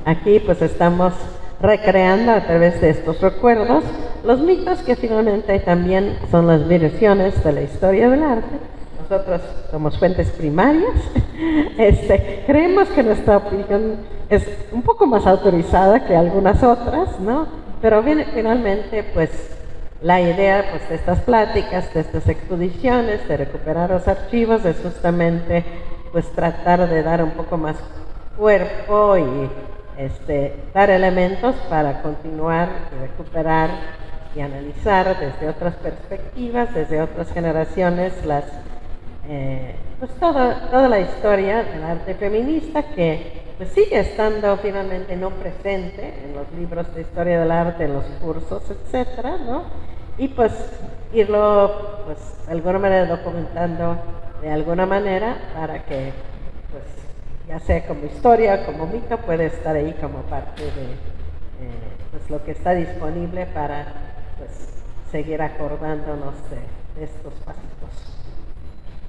Aquí pues estamos recreando a través de estos recuerdos los mitos que finalmente también son las versiones de la historia del arte. Nosotros somos fuentes primarias, creemos que nuestra opinión es un poco más autorizada que algunas otras, ¿no? Pero viene finalmente pues la idea pues, de estas pláticas, de estas exposiciones, de recuperar los archivos, es justamente pues tratar de dar un poco más cuerpo y dar elementos para continuar y recuperar y analizar desde otras perspectivas, desde otras generaciones, pues toda la historia del arte feminista que pues sigue estando finalmente no presente en los libros de historia del arte, en los cursos, etcétera, ¿no? Y pues irlo pues de alguna manera documentando de alguna manera para que pues ya sea como historia o como mito puede estar ahí como parte de pues lo que está disponible para pues seguir acordándonos de estos pasitos.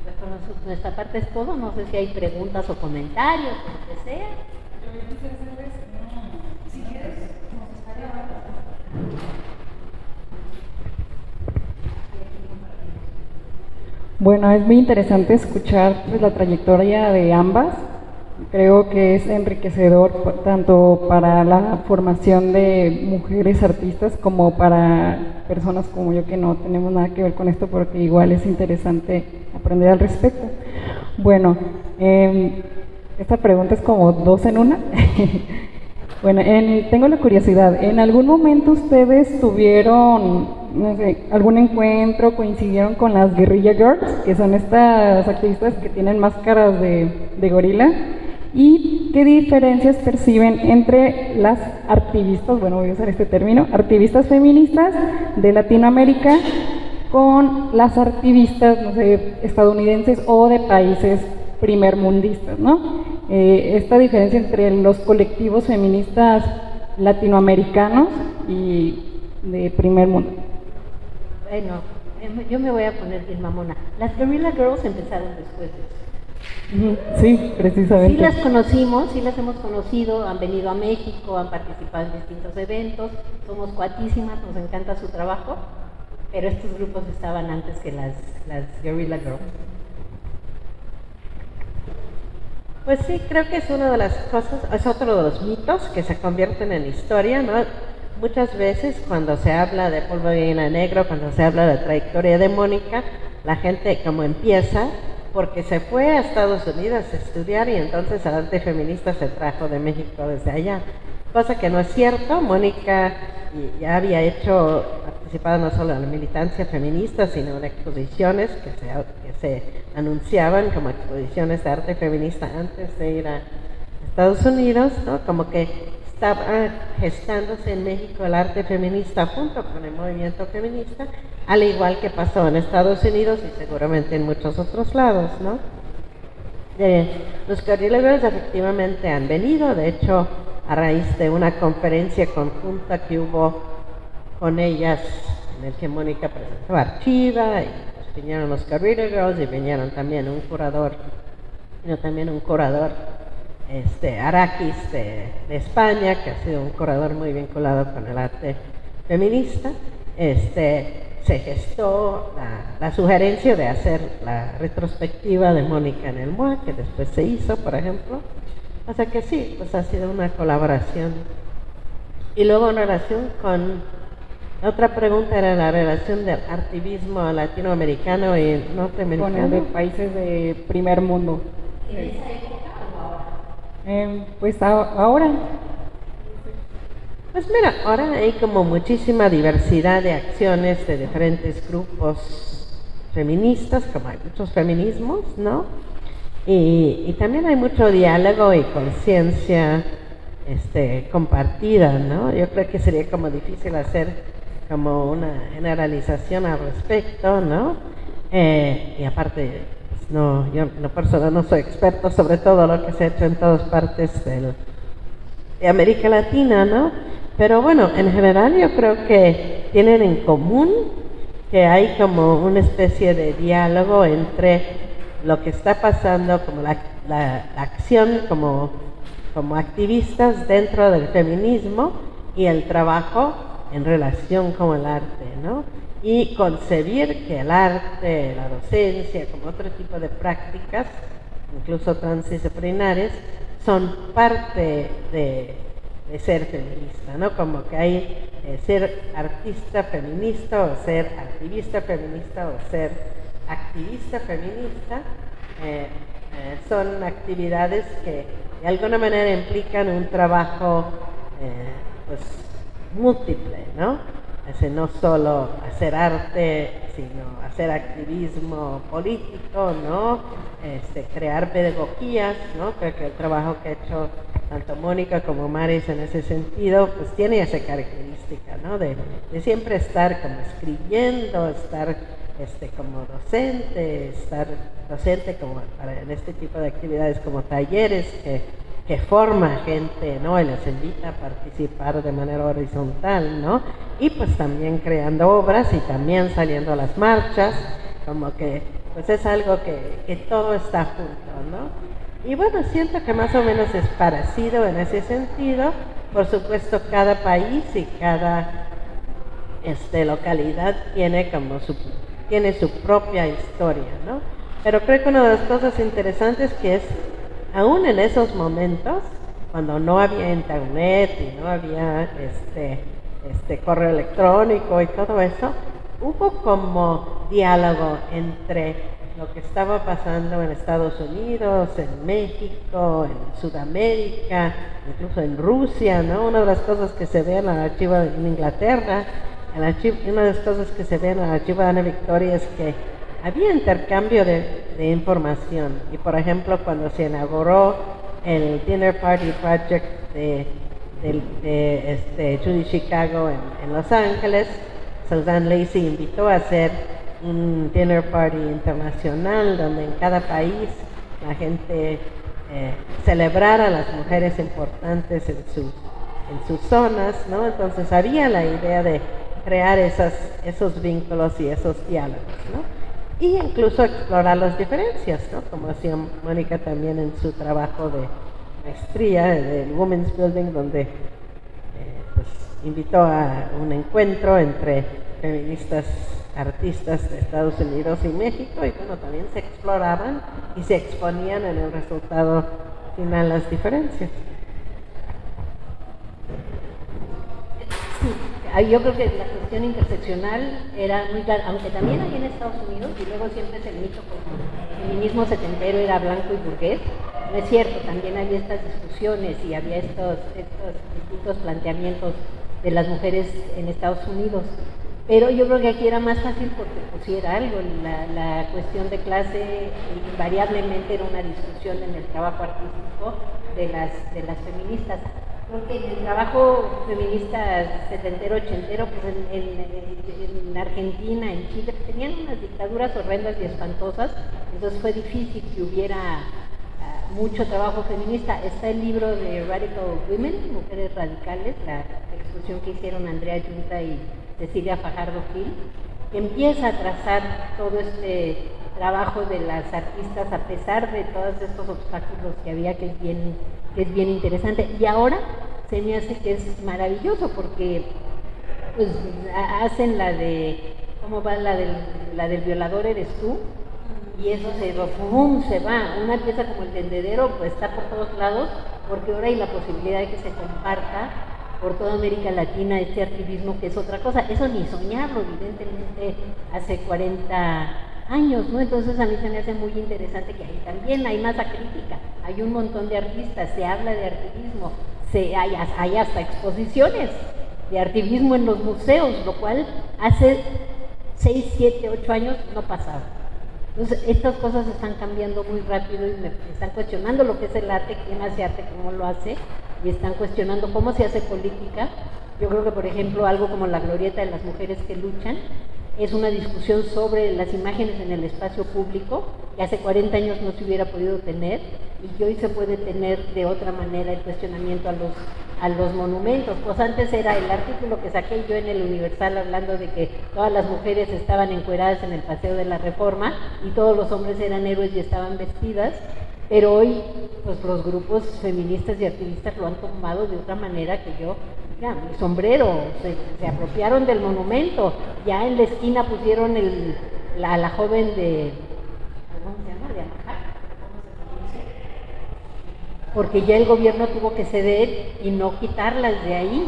Pues por nuestra parte es todo, no sé si hay preguntas o comentarios, lo que sea. Si quieres, nos estaría Bueno, es muy interesante escuchar pues, la trayectoria de ambas. Creo que es enriquecedor tanto para la formación de mujeres artistas como para personas como yo que no tenemos nada que ver con esto, porque igual es interesante aprender al respecto. Bueno, esta pregunta es como dos en una. Bueno, tengo la curiosidad, ¿en algún momento ustedes tuvieron, no sé, algún encuentro, coincidieron con las Guerrilla Girls, que son estas activistas que tienen máscaras de gorila? ¿Y qué diferencias perciben entre las activistas, bueno, voy a usar este término, activistas feministas de Latinoamérica con las activistas, no sé, estadounidenses o de países primermundistas, ¿no? Esta diferencia entre los colectivos feministas latinoamericanos y de primer mundo. Bueno, yo me voy a poner bien mamona. Las Guerrilla Girls empezaron después de eso. Sí, precisamente. Sí las conocimos, sí las hemos conocido, han venido a México, han participado en distintos eventos, somos cuatísimas, nos encanta su trabajo, pero estos grupos estaban antes que las Guerrilla Girls. Pues sí, creo que es una de las cosas, es otro de los mitos que se convierten en historia, ¿no? Muchas veces cuando se habla de Polvo de Gallina Negro, cuando se habla de la trayectoria de Mónica, la gente como empieza porque se fue a Estados Unidos a estudiar y entonces el arte feminista se trajo de México desde allá. Cosa que no es cierto. Mónica ya había participado no solo en la militancia feminista, sino en exposiciones que se anunciaban como exposiciones de arte feminista antes de ir a Estados Unidos, ¿no? Como que estaba gestándose en México el arte feminista junto con el movimiento feminista, al igual que pasó en Estados Unidos y seguramente en muchos otros lados, ¿no? Los Guerrilla Girls efectivamente han venido, de hecho, a raíz de una conferencia conjunta que hubo con ellas, en el que Mónica presentó Archiva y vinieron los Carrera Girls y vinieron también un curador, Arakis de España, que ha sido un curador muy vinculado con el arte feminista. Se gestó la sugerencia de hacer la retrospectiva de Mónica en el MOA, que después se hizo, por ejemplo. O sea que sí, pues ha sido una colaboración. Y luego en relación con, la otra pregunta era la relación del activismo latinoamericano y norteamericano. Con el de países de primer mundo. ¿En esa época o ahora? Pues ahora. Pues mira, ahora hay como muchísima diversidad de acciones de diferentes grupos feministas, como hay muchos feminismos, ¿no? Y también hay mucho diálogo y conciencia compartida, ¿no? Yo creo que sería como difícil hacer como una generalización al respecto, ¿no? Y aparte, pues no, yo en lo personal no soy experto sobre todo lo que se ha hecho en todas partes de América Latina, ¿no? Pero bueno, en general yo creo que tienen en común que hay como una especie de diálogo entre lo que está pasando, como la acción como activistas dentro del feminismo y el trabajo en relación con el arte, ¿no? Y concebir que el arte, la docencia, como otro tipo de prácticas, incluso transdisciplinares, son parte de ser feminista, ¿no? Como que hay ser artista feminista o ser activista feminista o ser activista feminista, son actividades que de alguna manera implican un trabajo pues múltiple, ¿no? No solo hacer arte, sino hacer activismo político, ¿no? Crear pedagogías, ¿no? Creo que el trabajo que ha hecho tanto Mónica como Maris en ese sentido, pues tiene esa característica, ¿no? De siempre estar como escribiendo, estar como docente, estar docente como en este tipo de actividades como talleres que forma gente, ¿no? Y les invita a participar de manera horizontal, ¿no? Y pues también creando obras y también saliendo a las marchas, como que pues es algo que todo está junto, ¿no? Y bueno, siento que más o menos es parecido en ese sentido. Por supuesto, cada país y cada localidad tiene como tiene su propia historia, ¿no? Pero creo que una de las cosas interesantes que es, aún en esos momentos, cuando no había internet y no había correo electrónico y todo eso, hubo como diálogo entre lo que estaba pasando en Estados Unidos, en México, en Sudamérica, incluso en Rusia, ¿no? Una de las cosas que se ve en el archivo en Inglaterra, una de las cosas que se ve en el archivo de Ana Victoria es que había intercambio de información. Y por ejemplo, cuando se inauguró el Dinner Party Project de Judy Chicago en Los Ángeles, Suzanne Lacy invitó a hacer un dinner party internacional donde en cada país la gente celebrara a las mujeres importantes en sus zonas, ¿no? Entonces había la idea de crear esos vínculos y esos diálogos, ¿no? Y incluso explorar las diferencias, ¿no? Como hacía Mónica también en su trabajo de maestría del Women's Building, donde pues invitó a un encuentro entre feministas artistas de Estados Unidos y México, y bueno, también se exploraban y se exponían en el resultado final las diferencias. Sí, yo creo que la cuestión interseccional era muy clara, aunque también hay en Estados Unidos, y luego siempre es el mito como el feminismo setentero era blanco y burgués. No es cierto, también había estas discusiones y había estos distintos planteamientos de las mujeres en Estados Unidos. Pero yo creo que aquí era más fácil porque pusiera algo. La cuestión de clase invariablemente era una discusión en el trabajo artístico de las feministas. Creo que en el trabajo feminista setentero, ochentero, pues en Argentina, en Chile, tenían unas dictaduras horrendas y espantosas, entonces fue difícil que hubiera mucho trabajo feminista. Está el libro de Radical Women, Mujeres Radicales, la exposición que hicieron Andrea Yunta y Cecilia Fajardo Gil, que empieza a trazar todo este trabajo de las artistas a pesar de todos estos obstáculos que había, que es bien interesante. Y ahora se me hace que es maravilloso porque pues hacen la de, ¿cómo va? La del violador eres tú, y eso se va, una pieza como el tendedero pues está por todos lados, porque ahora hay la posibilidad de que se comparta por toda América Latina este activismo, que es otra cosa, eso ni soñarlo evidentemente hace 40 años, ¿no? Entonces a mí se me hace muy interesante que ahí también hay masa crítica, hay un montón de artistas, se habla de activismo, hay hasta exposiciones de activismo en los museos, lo cual hace 6, 7, 8 años no pasaba. Entonces, estas cosas están cambiando muy rápido y me están cuestionando lo que es el arte, quién hace arte, cómo lo hace, y están cuestionando cómo se hace política. Yo creo que, por ejemplo, algo como la glorieta de las mujeres que luchan es una discusión sobre las imágenes en el espacio público, que hace 40 años no se hubiera podido tener, y que hoy se puede tener de otra manera el cuestionamiento a los monumentos. Pues antes era el artículo que saqué yo en el Universal hablando de que todas las mujeres estaban encueradas en el Paseo de la Reforma y todos los hombres eran héroes y estaban vestidas, pero hoy pues los grupos feministas y activistas lo han tomado de otra manera que yo, mira, mi sombrero, se apropiaron del monumento, ya en la esquina pusieron la joven de, ¿cómo se llama? De Amajar, porque ya el gobierno tuvo que ceder y no quitarlas de ahí.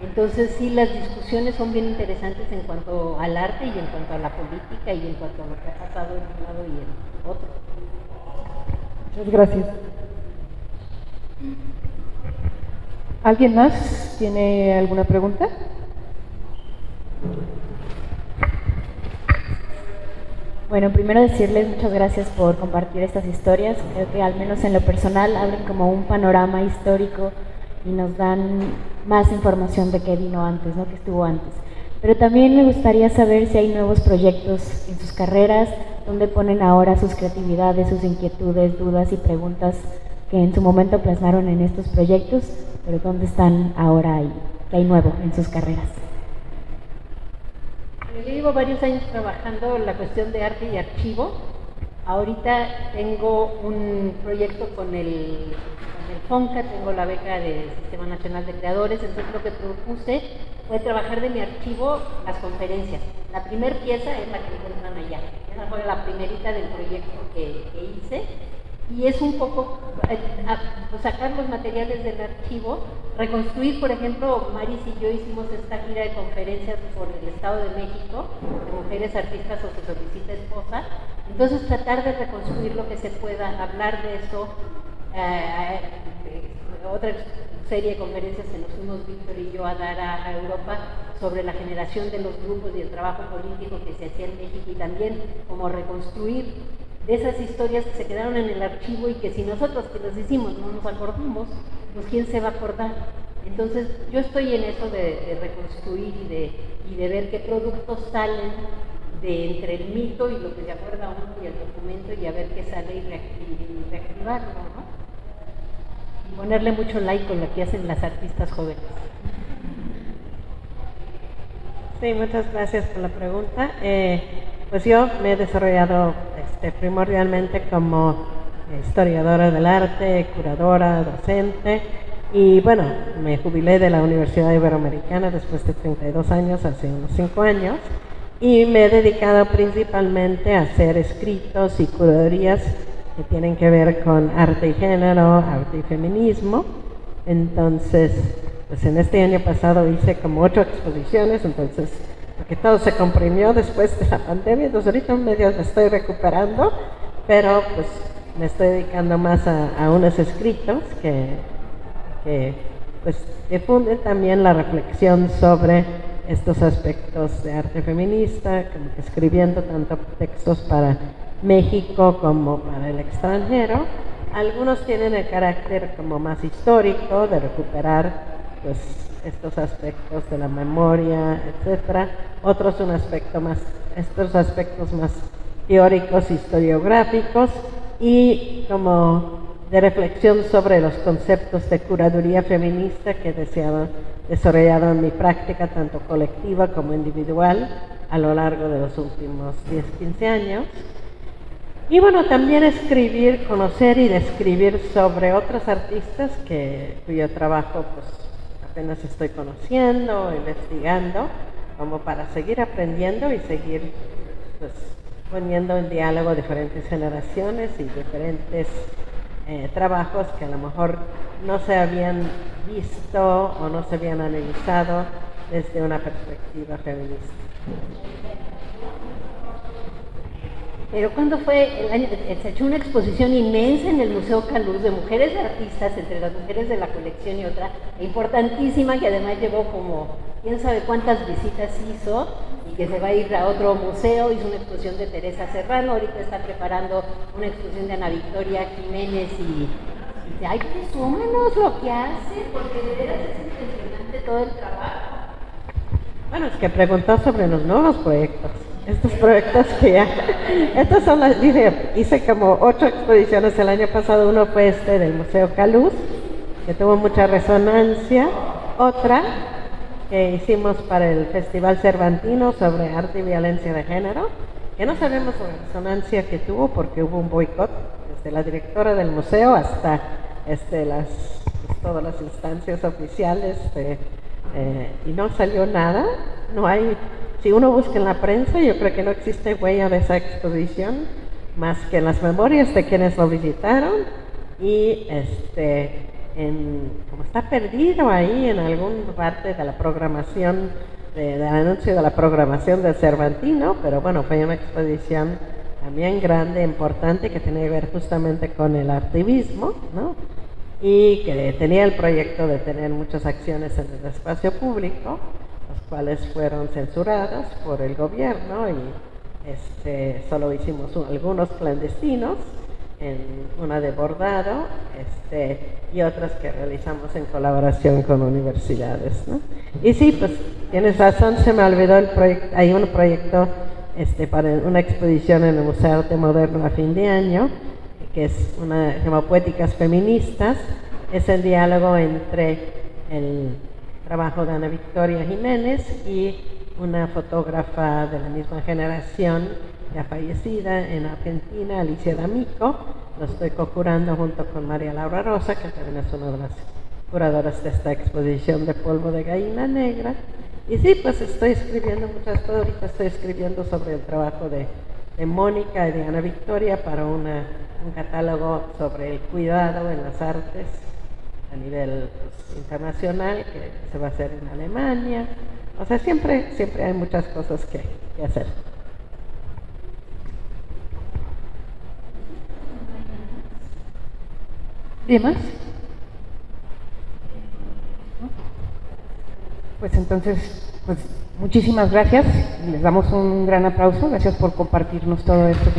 Entonces sí, las discusiones son bien interesantes en cuanto al arte y en cuanto a la política y en cuanto a lo que ha pasado en un lado y en otro. Muchas gracias. ¿Alguien más tiene alguna pregunta? Bueno, primero decirles muchas gracias por compartir estas historias. Creo que al menos en lo personal abren como un panorama histórico y nos dan más información de qué vino antes, ¿no? Que estuvo antes. Pero también me gustaría saber si hay nuevos proyectos en sus carreras, dónde ponen ahora sus creatividades, sus inquietudes, dudas y preguntas que en su momento plasmaron en estos proyectos, pero dónde están ahora y qué hay nuevo en sus carreras. Yo llevo varios años trabajando la cuestión de arte y archivo. Ahorita tengo un proyecto con el FONCA, tengo la beca del Sistema Nacional de Creadores, entonces lo que propuse fue trabajar de mi archivo las conferencias. La primera pieza es la que encuentran allá, esa fue la primerita del proyecto que hice, y es un poco sacar los materiales del archivo, reconstruir, por ejemplo, Maris y yo hicimos esta gira de conferencias por el Estado de México, de mujeres artistas o se solicita esposa, entonces tratar de reconstruir lo que se pueda, hablar de eso. Otra serie de conferencias que nos fuimos Víctor y yo a dar a Europa sobre la generación de los grupos y el trabajo político que se hacía en México, y también como reconstruir de esas historias que se quedaron en el archivo y que si nosotros que las hicimos no nos acordamos, pues quién se va a acordar. Entonces yo estoy en eso de reconstruir y de ver qué productos salen de entre el mito y lo que se acuerda uno y el documento, y a ver qué sale y reactivarlo, ¿no? Y ponerle mucho like con lo que hacen las artistas jóvenes. Sí, muchas gracias por la pregunta. Pues yo me he desarrollado primordialmente como historiadora del arte, curadora, docente, y bueno, me jubilé de la Universidad Iberoamericana después de 32 años, hace unos 5 años, y me he dedicado principalmente a hacer escritos y curadurías que tienen que ver con arte y género, arte y feminismo. Entonces, pues en este año pasado hice como 8 exposiciones, entonces, porque todo se comprimió después de la pandemia, entonces ahorita medio me estoy recuperando, pero pues me estoy dedicando más a unos escritos que pues difunden también la reflexión sobre estos aspectos de arte feminista, como que escribiendo tanto textos para México como para el extranjero. Algunos tienen el carácter como más histórico, de recuperar pues estos aspectos de la memoria, etcétera. Otros estos aspectos más teóricos, historiográficos, y como de reflexión sobre los conceptos de curaduría feminista que he desarrollado en mi práctica, tanto colectiva como individual, a lo largo de los últimos 10, 15 años. Y bueno, también escribir, conocer y describir sobre otros artistas cuyo trabajo pues apenas estoy conociendo, investigando, como para seguir aprendiendo y seguir pues poniendo en diálogo diferentes generaciones y diferentes trabajos que a lo mejor no se habían visto o no se habían analizado desde una perspectiva feminista. Pero ¿cuándo fue el año? Se echó una exposición inmensa en el Museo Caluz de mujeres artistas, entre las mujeres de la colección y otra, importantísima, que además llevó como quién sabe cuántas visitas hizo, y que se va a ir a otro museo. Hizo una exposición de Teresa Serrano, ahorita está preparando una exposición de Ana Victoria Jiménez, y ay, presúmanos lo que hace, porque de veras es impresionante todo el trabajo. Bueno, es que preguntó sobre los nuevos proyectos. Estos proyectos que ya, estas son las, hice como 8 exposiciones el año pasado. Uno fue del Museo Caluz, que tuvo mucha resonancia. Otra que hicimos para el Festival Cervantino sobre arte y violencia de género, que no sabemos la resonancia que tuvo porque hubo un boicot desde la directora del museo hasta todas las instancias oficiales y no salió nada. No hay, si uno busca en la prensa, yo creo que no existe huella de esa exposición más que en las memorias de quienes lo visitaron, y como está perdido ahí en alguna parte de la programación, del anuncio de la programación del Cervantino. Pero bueno, fue una exposición también grande, importante, que tenía que ver justamente con el activismo, ¿no? Y que tenía el proyecto de tener muchas acciones en el espacio público, los cuales fueron censuradas por el gobierno, y solo hicimos algunos clandestinos, una de bordado, y otras que realizamos en colaboración con universidades, ¿no? Y sí, pues tienes razón, se me olvidó el proyecto. Hay un proyecto para una exposición en el Museo de Arte Moderno a fin de año, que es como Poéticas Feministas. Es el diálogo entre el trabajo de Ana Victoria Jiménez y una fotógrafa de la misma generación, ya fallecida, en Argentina, Alicia D'Amico. Lo estoy co-curando junto con María Laura Rosa, que también es una de las curadoras de esta exposición de Polvo de Gallina Negra. Y sí, pues estoy escribiendo muchas cosas. Ahorita estoy escribiendo sobre el trabajo de Mónica y de Ana Victoria para un catálogo sobre el cuidado en las artes a nivel internacional, que se va a hacer en Alemania. O sea, siempre hay muchas cosas que hacer. ¿Y más? Pues entonces, pues muchísimas gracias. Les damos un gran aplauso. Gracias por compartirnos todo esto.